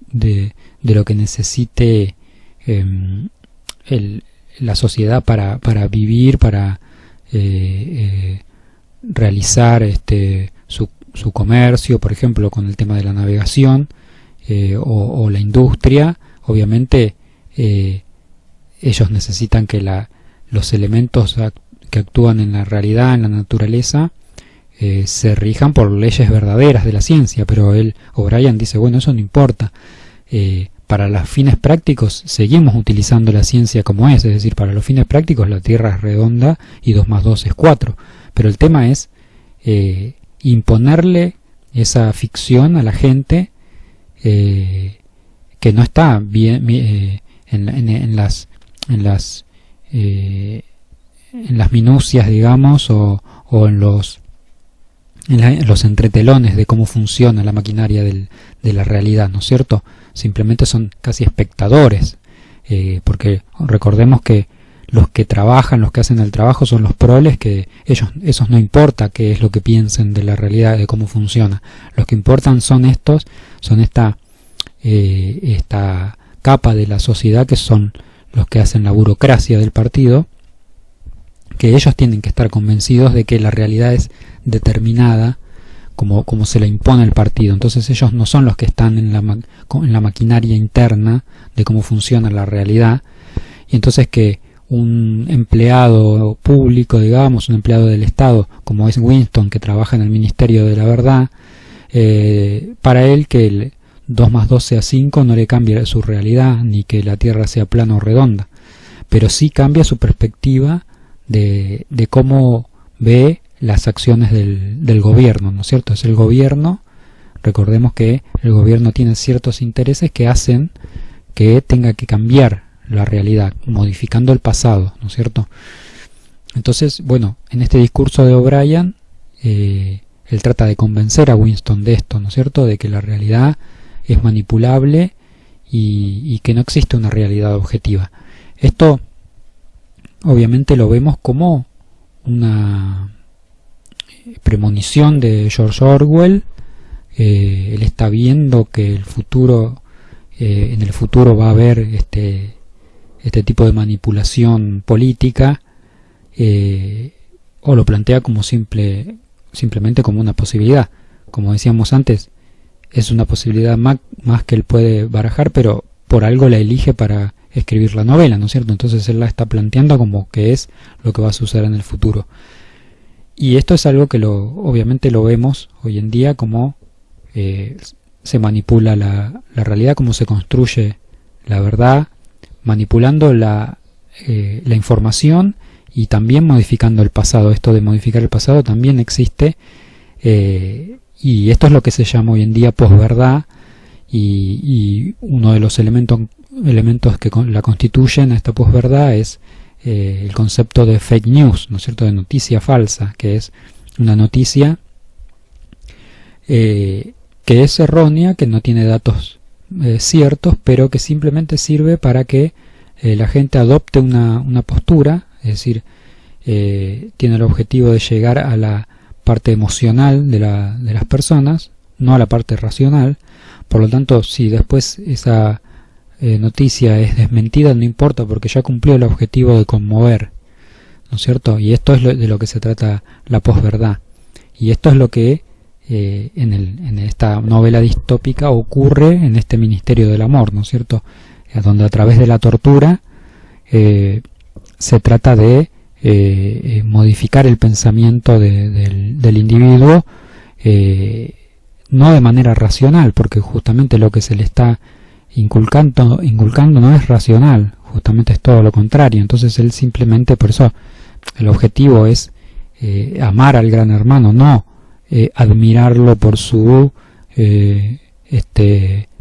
que necesite la sociedad para vivir, para realizar su comercio, por ejemplo, con el tema de la navegación o la industria. Obviamente ellos necesitan que los elementos que actúan en la realidad, en la naturaleza, se rijan por leyes verdaderas de la ciencia, pero O'Brien dice, bueno, eso no importa. Para los fines prácticos seguimos utilizando la ciencia como es decir, para los fines prácticos la Tierra es redonda y 2 más 2 es 4, pero el tema es imponerle esa ficción a la gente que no está bien en las minucias, digamos, o en los entretelones de cómo funciona la maquinaria de la realidad, ¿no es cierto? simplemente son casi espectadores, porque recordemos que los que trabajan, los que hacen el trabajo son los proles, que esos no importa qué es lo que piensen de la realidad, de cómo funciona. Los que importan son esta capa de la sociedad, que son los que hacen la burocracia del partido, que ellos tienen que estar convencidos de que la realidad es determinada como se la impone el partido. Entonces ellos no son los que están en la maquinaria interna de cómo funciona la realidad, y entonces que un empleado público, digamos, un empleado del Estado, como es Winston, que trabaja en el Ministerio de la Verdad, para él que el 2 más 2 sea 5 no le cambia su realidad, ni que la Tierra sea plana o redonda, pero sí cambia su perspectiva de cómo ve las acciones del gobierno, ¿no es cierto? Es el gobierno, recordemos que el gobierno tiene ciertos intereses que hacen que tenga que cambiar la realidad, modificando el pasado, ¿no es cierto? Entonces, bueno, en este discurso de O'Brien, él trata de convencer a Winston de esto, ¿no es cierto?, de que la realidad es manipulable y que no existe una realidad objetiva. Esto, obviamente, lo vemos como una premonición de George Orwell. Él está viendo que en el futuro va a haber este tipo de manipulación política, o lo plantea como simplemente como una posibilidad. Como decíamos antes, es una posibilidad más que él puede barajar, pero por algo la elige para escribir la novela, ¿no es cierto? Entonces él la está planteando como que es lo que va a suceder en el futuro. Y esto es algo que obviamente lo vemos hoy en día, como se manipula la realidad, cómo se construye la verdad, manipulando la información y también modificando el pasado. Esto de modificar el pasado también existe, y esto es lo que se llama hoy en día posverdad, y uno de los elementos que la constituyen a esta posverdad es el concepto de fake news, ¿no es cierto?, de noticia falsa, que es una noticia que es errónea, que no tiene datos ciertos, pero que simplemente sirve para que la gente adopte una postura, es decir, tiene el objetivo de llegar a la parte emocional de las personas, no a la parte racional. Por lo tanto, si después esa noticia es desmentida, no importa, porque ya cumplió el objetivo de conmover, ¿no es cierto? Y esto es de lo que se trata la posverdad, y esto es lo que en esta novela distópica ocurre en este Ministerio del Amor, ¿no es cierto?, donde a través de la tortura se trata de modificar el pensamiento del individuo, no de manera racional, porque justamente lo que se le está inculcando no es racional, justamente es todo lo contrario. Entonces él simplemente, por eso el objetivo es amar al gran hermano, no admirarlo por su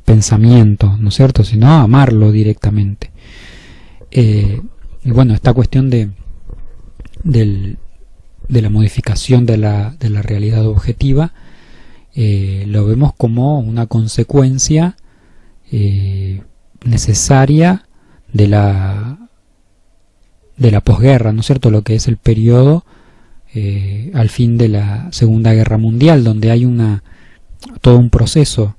pensamiento, ¿no es cierto?, sino amarlo directamente. Y bueno, esta cuestión de la modificación de la realidad objetiva, lo vemos como una consecuencia necesaria de la posguerra, ¿no es cierto?, lo que es el periodo al fin de la Segunda Guerra Mundial, donde hay todo un proceso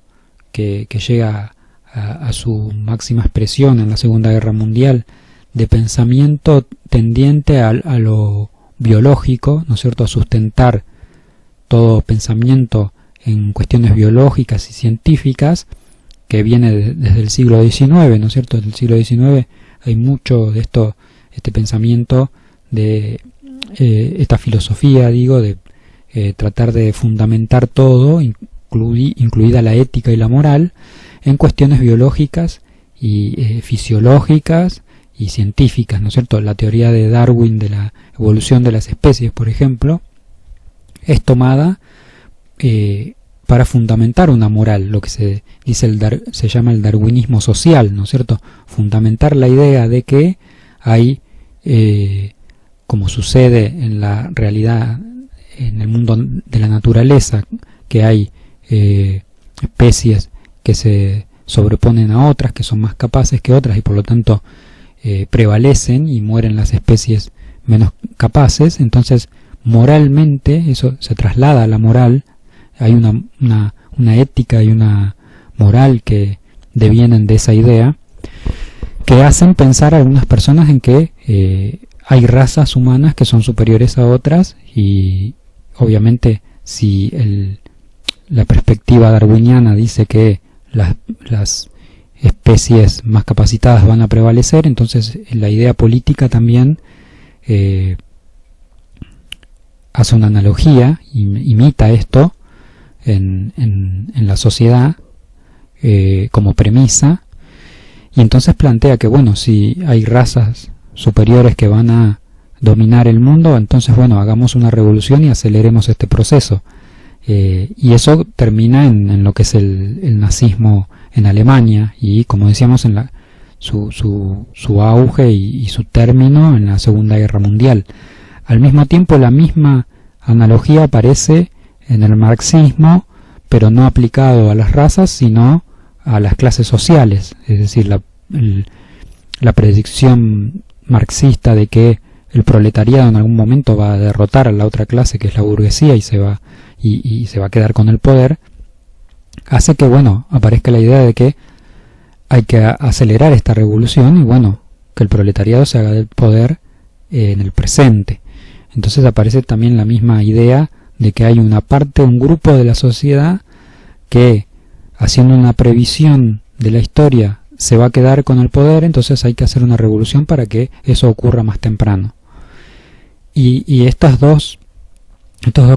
que llega a su máxima expresión en la Segunda Guerra Mundial, de pensamiento tendiente a lo biológico, ¿no es cierto?, a sustentar todo pensamiento en cuestiones biológicas y científicas, que viene desde el siglo XIX, ¿no es cierto? Desde el siglo XIX hay mucho de esto, este pensamiento, de esta filosofía, digo, de tratar de fundamentar todo, incluida la ética y la moral, en cuestiones biológicas y fisiológicas y científicas, ¿no es cierto? La teoría de Darwin de la evolución de las especies, por ejemplo, es tomada para fundamentar una moral, lo que se dice se llama el darwinismo social, ¿no es cierto? Fundamentar la idea de que hay, como sucede en la realidad, en el mundo de la naturaleza, que hay especies que se sobreponen a otras que son más capaces que otras y por lo tanto prevalecen y mueren las especies menos capaces. Entonces moralmente eso se traslada a la moral, hay una ética y una moral que devienen de esa idea, que hacen pensar a algunas personas en que hay razas humanas que son superiores a otras, y obviamente si la perspectiva darwiniana dice que las especies más capacitadas van a prevalecer, entonces la idea política también hace una analogía, imita esto en la sociedad como premisa, y entonces plantea que bueno, si hay razas superiores que van a dominar el mundo, entonces bueno, hagamos una revolución y aceleremos este proceso. Y eso termina en lo que es el nazismo en Alemania, y como decíamos en su auge y su término en la Segunda Guerra Mundial. Al mismo tiempo la misma analogía aparece en el marxismo, pero no aplicado a las razas sino a las clases sociales, es decir, la predicción marxista de que el proletariado en algún momento va a derrotar a la otra clase, que es la burguesía, y se va a quedar con el poder, hace que bueno, aparezca la idea de que hay que acelerar esta revolución y bueno, que el proletariado se haga del poder en el presente. Entonces aparece también la misma idea de que hay una parte, un grupo de la sociedad que, haciendo una previsión de la historia, se va a quedar con el poder, entonces hay que hacer una revolución para que eso ocurra más temprano. Y estos dos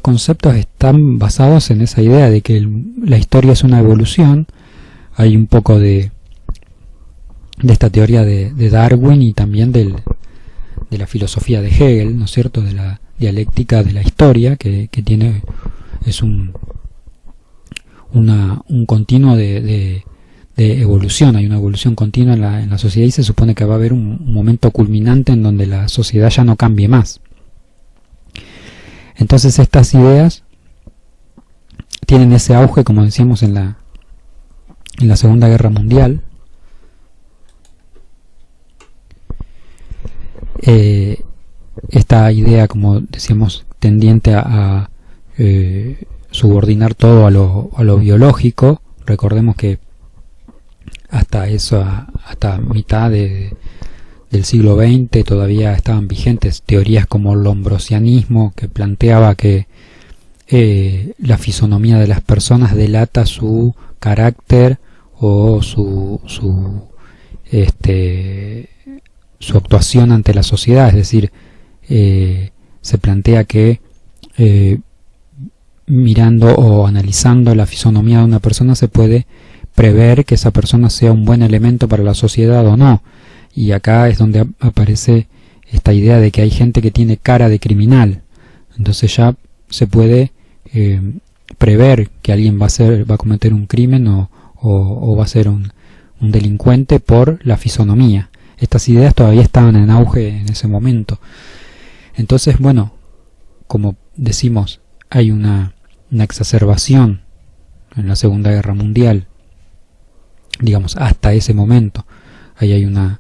conceptos están basados en esa idea de que la historia es una evolución. Hay un poco de esta teoría de Darwin y también de la filosofía de Hegel, ¿no es cierto?, de la dialéctica de la historia, que es un continuo de evolución. Hay una evolución continua en la sociedad, y se supone que va a haber un momento culminante en donde la sociedad ya no cambie más. Entonces estas ideas tienen ese auge, como decíamos, en la Segunda Guerra Mundial. Esta idea, como decíamos, tendiente a subordinar todo a lo biológico. Recordemos que hasta mitad del siglo XX todavía estaban vigentes teorías como el lombrosianismo, que planteaba que la fisonomía de las personas delata su carácter o su actuación ante la sociedad. Es decir, se plantea que mirando o analizando la fisonomía de una persona se puede prever que esa persona sea un buen elemento para la sociedad o no. Y acá es donde aparece esta idea de que hay gente que tiene cara de criminal. Entonces ya se puede prever que alguien va a cometer un crimen o va a ser un delincuente por la fisonomía. Estas ideas todavía estaban en auge en ese momento. Entonces, bueno, como decimos, hay una exacerbación en la Segunda Guerra Mundial, digamos, hasta ese momento. Ahí hay una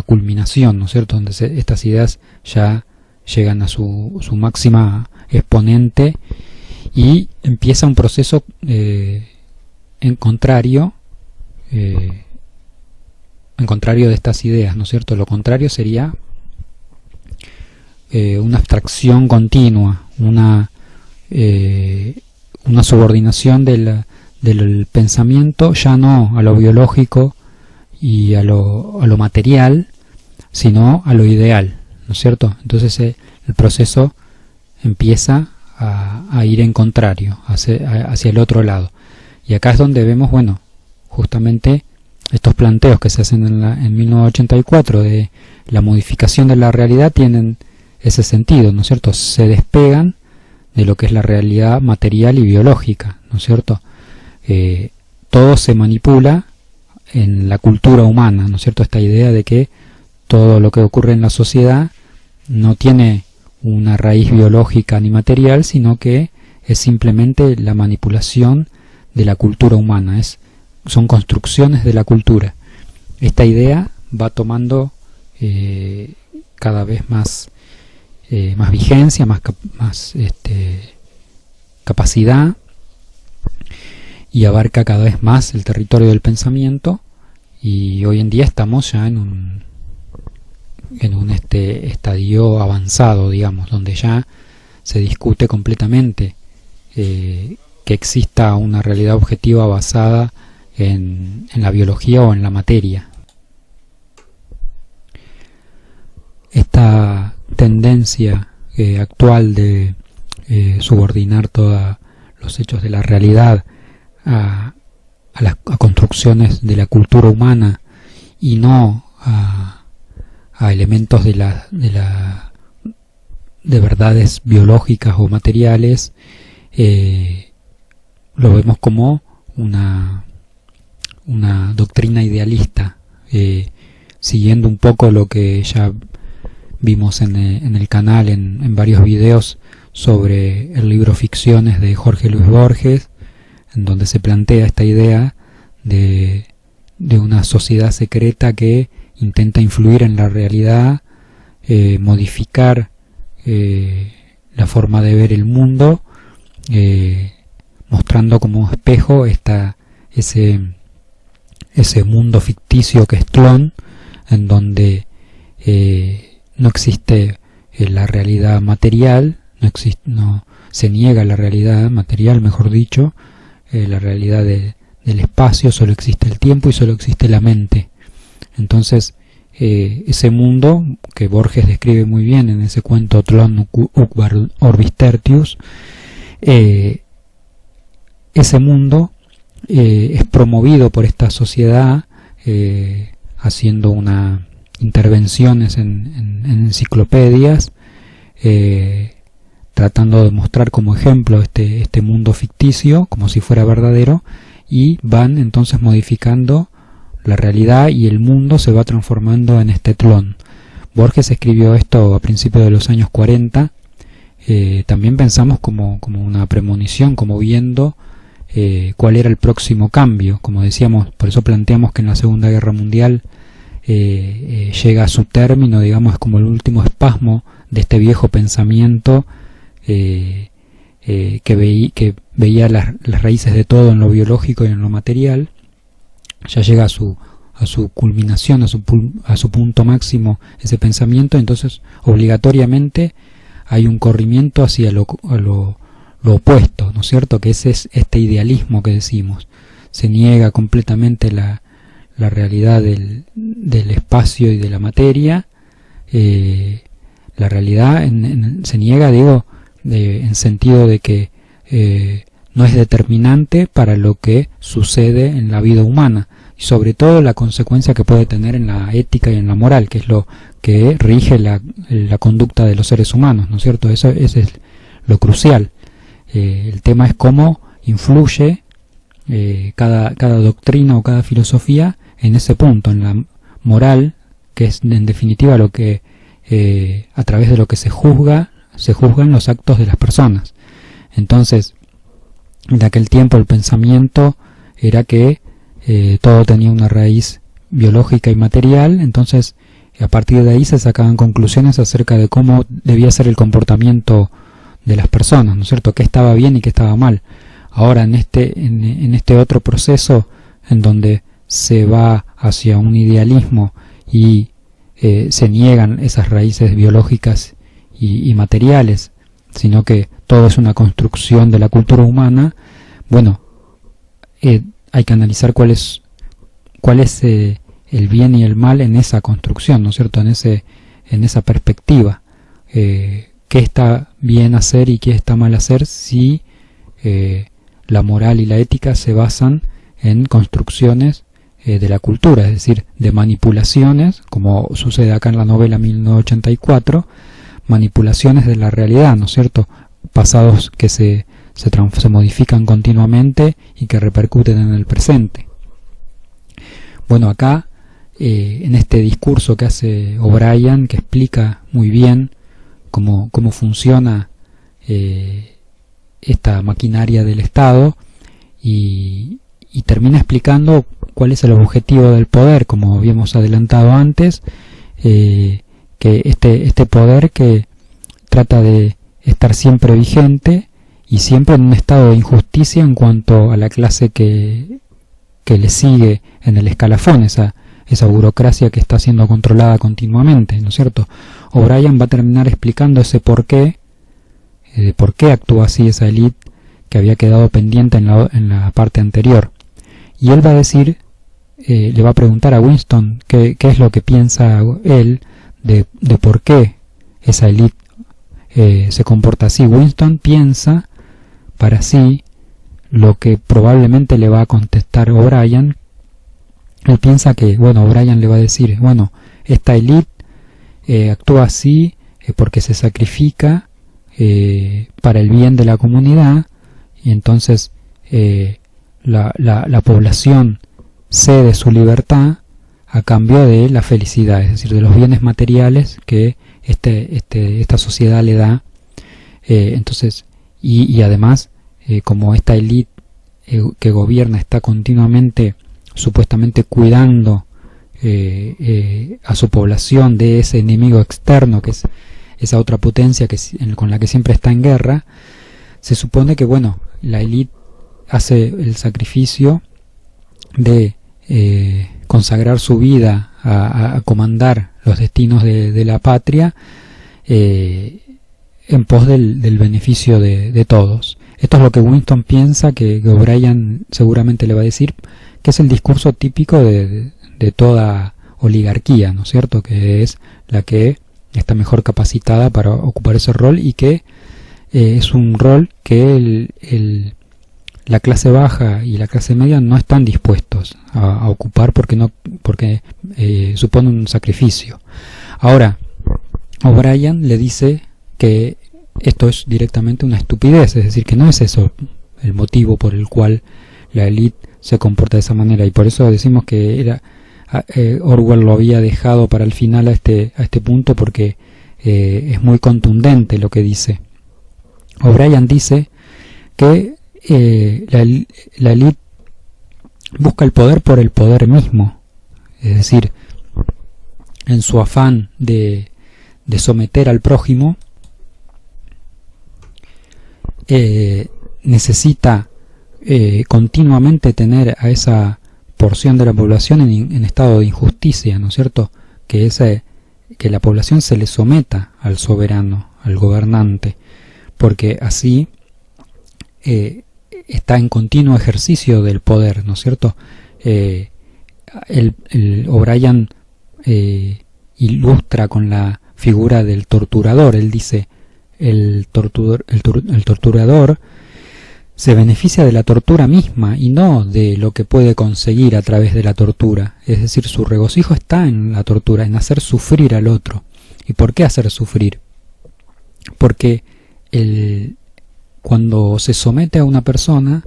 culminación, ¿no es cierto?, donde estas ideas ya llegan a su máxima exponente, y empieza un proceso en contrario de estas ideas, ¿no es cierto? Lo contrario sería una abstracción continua, una subordinación del pensamiento ya no a lo biológico y a lo material, sino a lo ideal, ¿no es cierto? Entonces el proceso empieza a ir en contrario, hacia el otro lado. Y acá es donde vemos, bueno, justamente estos planteos que se hacen en 1984 de la modificación de la realidad tienen ese sentido, ¿no es cierto? Se despegan de lo que es la realidad material y biológica, ¿no es cierto? Todo se manipula en la cultura humana, ¿no es cierto? Esta idea de que todo lo que ocurre en la sociedad no tiene una raíz biológica ni material, sino que es simplemente la manipulación de la cultura humana, es son construcciones de la cultura. Esta idea va tomando cada vez más vigencia, más capacidad, y abarca cada vez más el territorio del pensamiento, y hoy en día estamos ya en un estadio avanzado, digamos, donde ya se discute completamente que exista una realidad objetiva basada en la biología o en la materia. Esta tendencia actual de subordinar todos los hechos de la realidad a construcciones de la cultura humana y no a elementos de verdades biológicas o materiales, lo vemos como una doctrina idealista, siguiendo un poco lo que ya vimos en el canal en varios videos sobre el libro Ficciones de Jorge Luis Borges, en donde se plantea esta idea de una sociedad secreta que intenta influir en la realidad, modificar la forma de ver el mundo, mostrando como espejo ese mundo ficticio que es Tlön, en donde no existe la realidad material, no se niega la realidad material, mejor dicho, la realidad del espacio, solo existe el tiempo y solo existe la mente. Entonces, ese mundo que Borges describe muy bien en ese cuento Tlön Uqbar Orbis Tertius, ese mundo es promovido por esta sociedad, haciendo intervenciones en enciclopedias, tratando de mostrar como ejemplo este mundo ficticio como si fuera verdadero, y van entonces modificando la realidad y el mundo se va transformando en este Tlön. Borges escribió esto a principios de los años 40. También pensamos como una premonición, como viendo cuál era el próximo cambio. Como decíamos, por eso planteamos que en la Segunda Guerra Mundial llega a su término, digamos, es como el último espasmo de este viejo pensamiento que veía las raíces de todo en lo biológico y en lo material. Ya llega a su culminación, a su punto máximo ese pensamiento. Entonces obligatoriamente hay un corrimiento hacia lo opuesto, ¿no es cierto? Que ese es este idealismo que decimos. Se niega completamente la realidad del espacio y de la materia. La realidad se niega, digo, en sentido de que no es determinante para lo que sucede en la vida humana, y sobre todo la consecuencia que puede tener en la ética y en la moral, que es lo que rige la conducta de los seres humanos, ¿no es cierto? Eso es lo crucial. El tema es cómo influye cada doctrina o cada filosofía en ese punto, en la moral, que es en definitiva lo que a través de lo que se juzgan los actos de las personas. Entonces, en aquel tiempo el pensamiento era que todo tenía una raíz biológica y material. Entonces, a partir de ahí se sacaban conclusiones acerca de cómo debía ser el comportamiento de las personas, ¿no es cierto? Qué estaba bien y qué estaba mal. Ahora, en este otro proceso, en donde se va hacia un idealismo y se niegan esas raíces biológicas y materiales, sino que todo es una construcción de la cultura humana, bueno, hay que analizar cuál es el bien y el mal en esa construcción, ¿no es cierto? En esa perspectiva. ¿Qué está bien hacer y qué está mal hacer si la moral y la ética se basan en construcciones de la cultura, es decir, de manipulaciones, como sucede acá en la novela 1984, manipulaciones de la realidad, ¿no es cierto? Pasados que se modifican continuamente y que repercuten en el presente. Bueno, acá en este discurso que hace O'Brien, que explica muy bien cómo funciona esta maquinaria del Estado y y termina explicando cuál es el objetivo del poder, como habíamos adelantado antes, que este poder que trata de estar siempre vigente y siempre en un estado de injusticia en cuanto a la clase que le sigue en el escalafón, esa burocracia que está siendo controlada continuamente, ¿no es cierto? O'Brien va a terminar explicando ese porqué, de por qué actúa así esa élite que había quedado pendiente en la parte anterior. Y él va a decir, le va a preguntar a Winston qué es lo que piensa él de por qué esa élite se comporta así. Winston piensa para sí lo que probablemente le va a contestar O'Brien. Él piensa que, bueno, O'Brien le va a decir, bueno, esta élite actúa así porque se sacrifica para el bien de la comunidad, y entonces la población cede su libertad a cambio de la felicidad, es decir, de los bienes materiales que esta sociedad le da. Entonces, y además, como esta élite que gobierna está continuamente supuestamente cuidando a su población de ese enemigo externo que es esa otra potencia con la que siempre está en guerra, se supone que, bueno, la élite hace el sacrificio de consagrar su vida a comandar los destinos de la patria en pos del beneficio de todos. Esto es lo que Winston piensa que O'Brien seguramente le va a decir, que es el discurso típico de toda oligarquía, ¿no es cierto?, que es la que está mejor capacitada para ocupar ese rol, y que es un rol que la clase baja y la clase media no están dispuestos a ocupar porque supone un sacrificio. Ahora, O'Brien le dice que esto es directamente una estupidez, es decir, que no es eso el motivo por el cual la élite se comporta de esa manera, y por eso decimos que Orwell lo había dejado para el final a este punto, porque es muy contundente lo que dice. O'Brien dice que la élite busca el poder por el poder mismo, es decir, en su afán de someter al prójimo, necesita continuamente tener a esa porción de la población en estado de injusticia, ¿no es cierto?, que la población se le someta al soberano, al gobernante, porque así está en continuo ejercicio del poder, ¿no es cierto? O'Brien ilustra con la figura del torturador. Él dice, el torturador se beneficia de la tortura misma y no de lo que puede conseguir a través de la tortura. Es decir, su regocijo está en la tortura, en hacer sufrir al otro. ¿Y por qué hacer sufrir? Porque cuando se somete a una persona,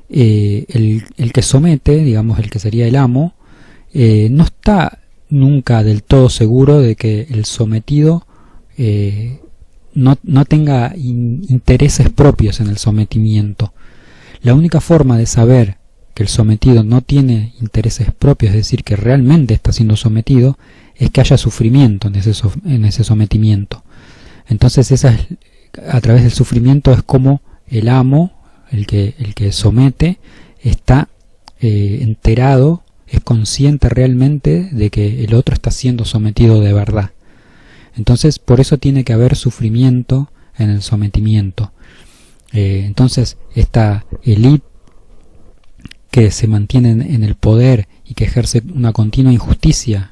el que somete, digamos el que sería el amo, no está nunca del todo seguro de que el sometido no tenga intereses propios en el sometimiento. La única forma de saber que el sometido no tiene intereses propios, es decir, que realmente está siendo sometido, es que haya sufrimiento en ese sometimiento. Entonces a través del sufrimiento es como el amo, el que somete, está enterado, es consciente realmente de que el otro está siendo sometido de verdad. Entonces, por eso tiene que haber sufrimiento en el sometimiento. Entonces, esta élite que se mantiene en el poder y que ejerce una continua injusticia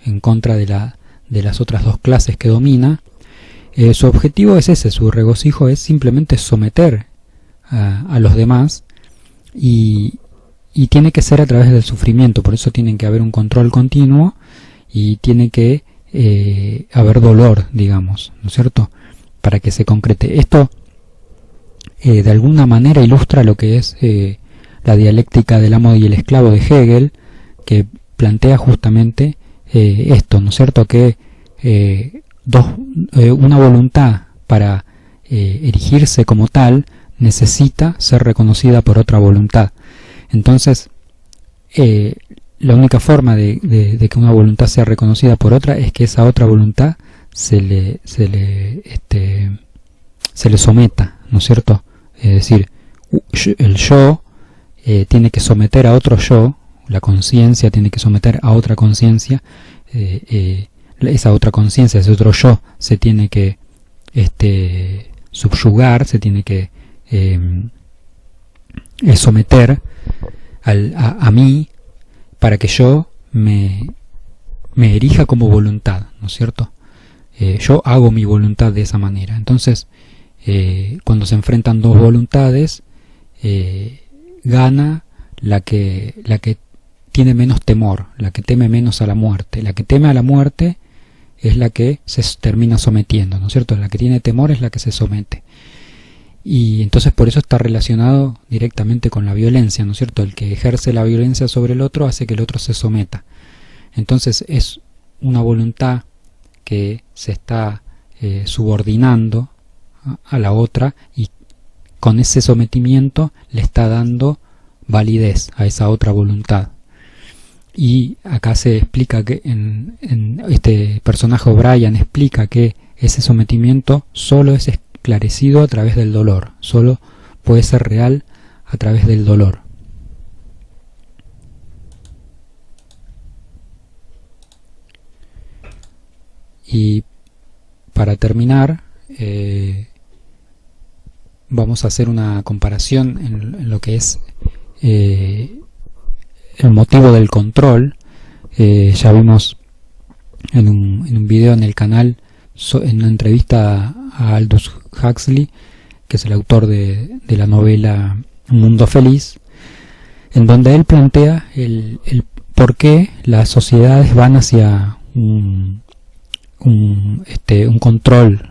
en contra de las otras dos clases que domina, su objetivo es ese, su regocijo es simplemente someter a los demás, y tiene que ser a través del sufrimiento. Por eso tiene que haber un control continuo y tiene que haber dolor, digamos, ¿no es cierto?, para que se concrete. Esto de alguna manera ilustra lo que es la dialéctica del amo y el esclavo de Hegel, que plantea justamente esto, ¿no es cierto?, que una voluntad para erigirse como tal necesita ser reconocida por otra voluntad. Entonces, la única forma de que una voluntad sea reconocida por otra es que esa otra voluntad se le someta, ¿no es cierto? Es decir, el yo tiene que someter a otro yo, la conciencia tiene que someter a otra conciencia, esa otra conciencia, ese otro yo se tiene que subyugar, se tiene que someter a mí, para que yo me erija como voluntad, ¿no es cierto? Yo hago mi voluntad de esa manera. Entonces, cuando se enfrentan dos voluntades, gana la que tiene menos temor, la que teme menos a la muerte. La que teme a la muerte es la que se termina sometiendo, ¿no es cierto? La que tiene temor es la que se somete. Y entonces por eso está relacionado directamente con la violencia, ¿no es cierto? El que ejerce la violencia sobre el otro hace que el otro se someta. Entonces es una voluntad que se está subordinando a la otra, y con ese sometimiento le está dando validez a esa otra voluntad. Y acá se explica que en este personaje O'Brien explica que ese sometimiento solo es esclarecido a través del dolor, solo puede ser real a través del dolor. Y para terminar, vamos a hacer una comparación en lo que es el motivo del control. Ya vimos en un video en el canal, en una entrevista a Aldous Huxley, que es el autor de la novela Un Mundo Feliz, en donde él plantea el por qué las sociedades van hacia un control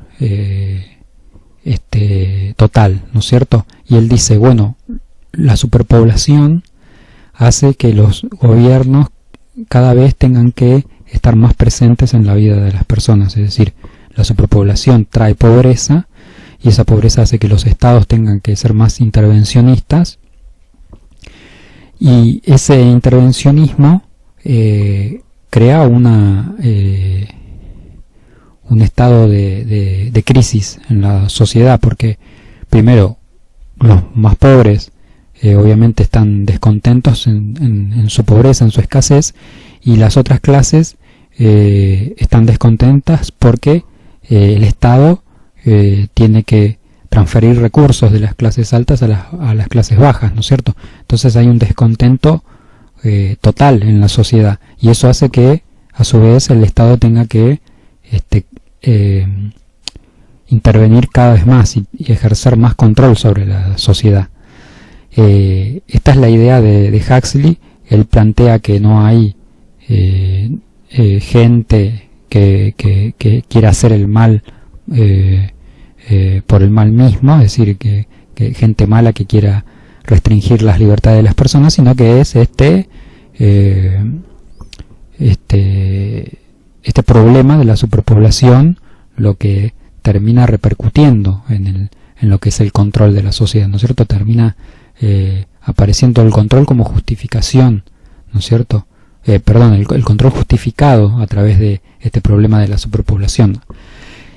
total, ¿no es cierto? Y él dice, bueno, la superpoblación hace que los gobiernos cada vez tengan que estar más presentes en la vida de las personas, es decir, la superpoblación trae pobreza, y esa pobreza hace que los estados tengan que ser más intervencionistas, y ese intervencionismo crea un estado de crisis en la sociedad, porque primero los más pobres obviamente están descontentos en su pobreza, en su escasez, y las otras clases están descontentas porque el Estado tiene que transferir recursos de las clases altas a las clases bajas, ¿no es cierto? Entonces hay un descontento total en la sociedad, y eso hace que a su vez el Estado tenga que intervenir cada vez más y ejercer más control sobre la sociedad. Esta es la idea de Huxley. Él plantea que no hay gente que quiera hacer el mal por el mal mismo, es decir, que gente mala que quiera restringir las libertades de las personas, sino que es este problema de la superpoblación lo que termina repercutiendo en lo que es el control de la sociedad, ¿no es cierto? Termina apareciendo el control como justificación, ¿no es cierto? El control justificado a través de este problema de la superpoblación.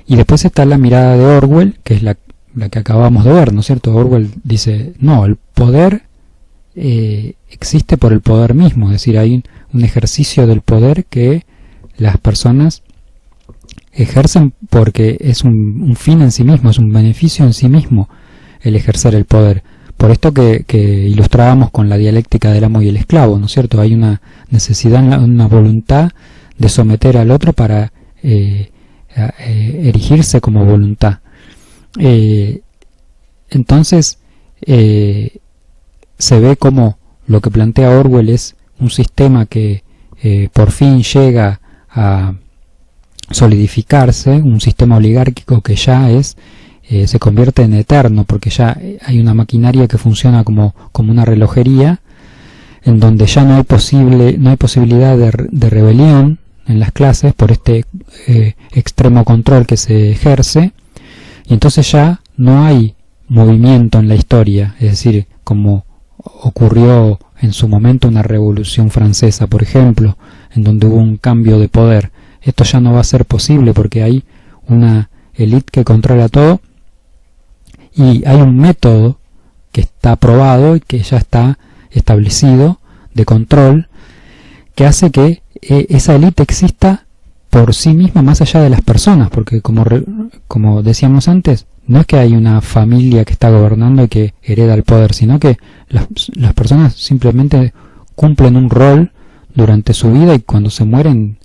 Y después está la mirada de Orwell, que es la que acabamos de ver, ¿no es cierto? Orwell dice, no, el poder existe por el poder mismo, es decir, hay un ejercicio del poder que las personas ejercen porque es un fin en sí mismo, es un beneficio en sí mismo el ejercer el poder. Por esto que ilustrábamos con la dialéctica del amo y el esclavo, ¿no es cierto? Hay una necesidad, una voluntad de someter al otro para erigirse como voluntad. Entonces se ve como lo que plantea Orwell es un sistema que por fin llega a solidificarse, un sistema oligárquico que ya se convierte en eterno, porque ya hay una maquinaria que funciona como una relojería, en donde ya no hay posibilidad de rebelión en las clases por este extremo control que se ejerce, y entonces ya no hay movimiento en la historia, es decir, como ocurrió en su momento una revolución francesa, por ejemplo, en donde hubo un cambio de poder. Esto ya no va a ser posible porque hay una élite que controla todo y hay un método que está aprobado y que ya está establecido de control que hace que esa élite exista por sí misma más allá de las personas, porque como decíamos antes, no es que hay una familia que está gobernando y que hereda el poder, sino que las personas simplemente cumplen un rol durante su vida y cuando se mueren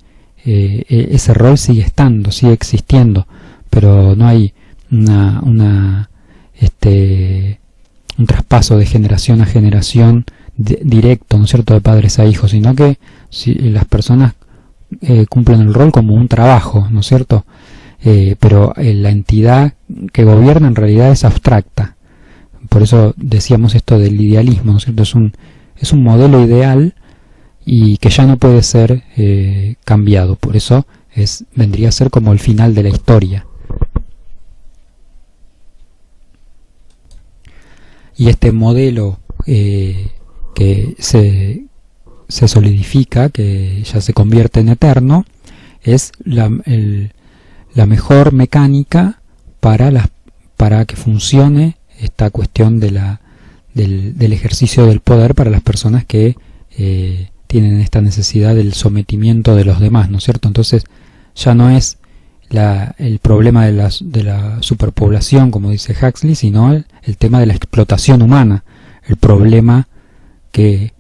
ese rol sigue estando, sigue existiendo, pero no hay un traspaso de generación a generación directo, ¿no es cierto?, de padres a hijos, sino que si las personas cumplen el rol como un trabajo, ¿no es cierto? Pero la entidad que gobierna en realidad es abstracta. Por eso decíamos esto del idealismo, ¿no es cierto? Es un modelo ideal y que ya no puede ser cambiado. Por eso vendría a ser como el final de la historia. Y este modelo que se solidifica, que ya se convierte en eterno, es la mejor mecánica para que funcione esta cuestión del ejercicio del poder para las personas que tienen esta necesidad del sometimiento de los demás, ¿no es cierto? Entonces ya no es el problema de la superpoblación, como dice Huxley, sino el tema de la explotación humana, el problema que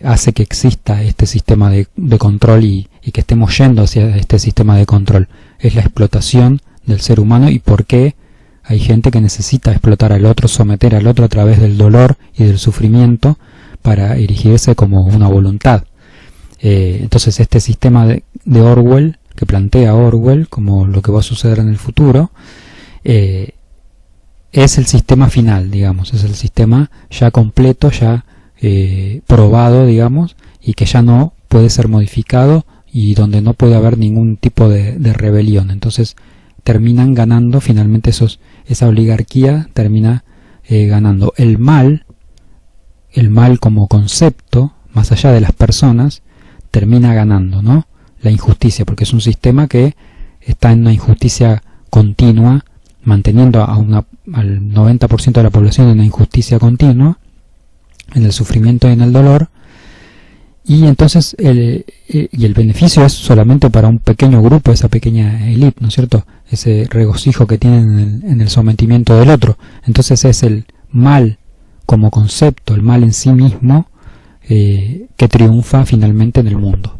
hace que exista este sistema de control y que estemos yendo hacia este sistema de control. Es la explotación del ser humano y por qué hay gente que necesita explotar al otro, someter al otro a través del dolor y del sufrimiento para erigirse como una voluntad. Entonces este sistema de Orwell, que plantea Orwell como lo que va a suceder en el futuro, es el sistema final, digamos, es el sistema ya completo, ya probado, digamos, y que ya no puede ser modificado y donde no puede haber ningún tipo de rebelión. Entonces terminan ganando finalmente esa oligarquía termina ganando. El mal como concepto, más allá de las personas, termina ganando, ¿no? La injusticia, porque es un sistema que está en una injusticia continua, manteniendo al 90% de la población en una injusticia continua, en el sufrimiento y en el dolor, y entonces el beneficio es solamente para un pequeño grupo, esa pequeña élite, ¿no es cierto?, ese regocijo que tienen en el sometimiento del otro. Entonces es el mal como concepto, el mal en sí mismo, que triunfa finalmente en el mundo.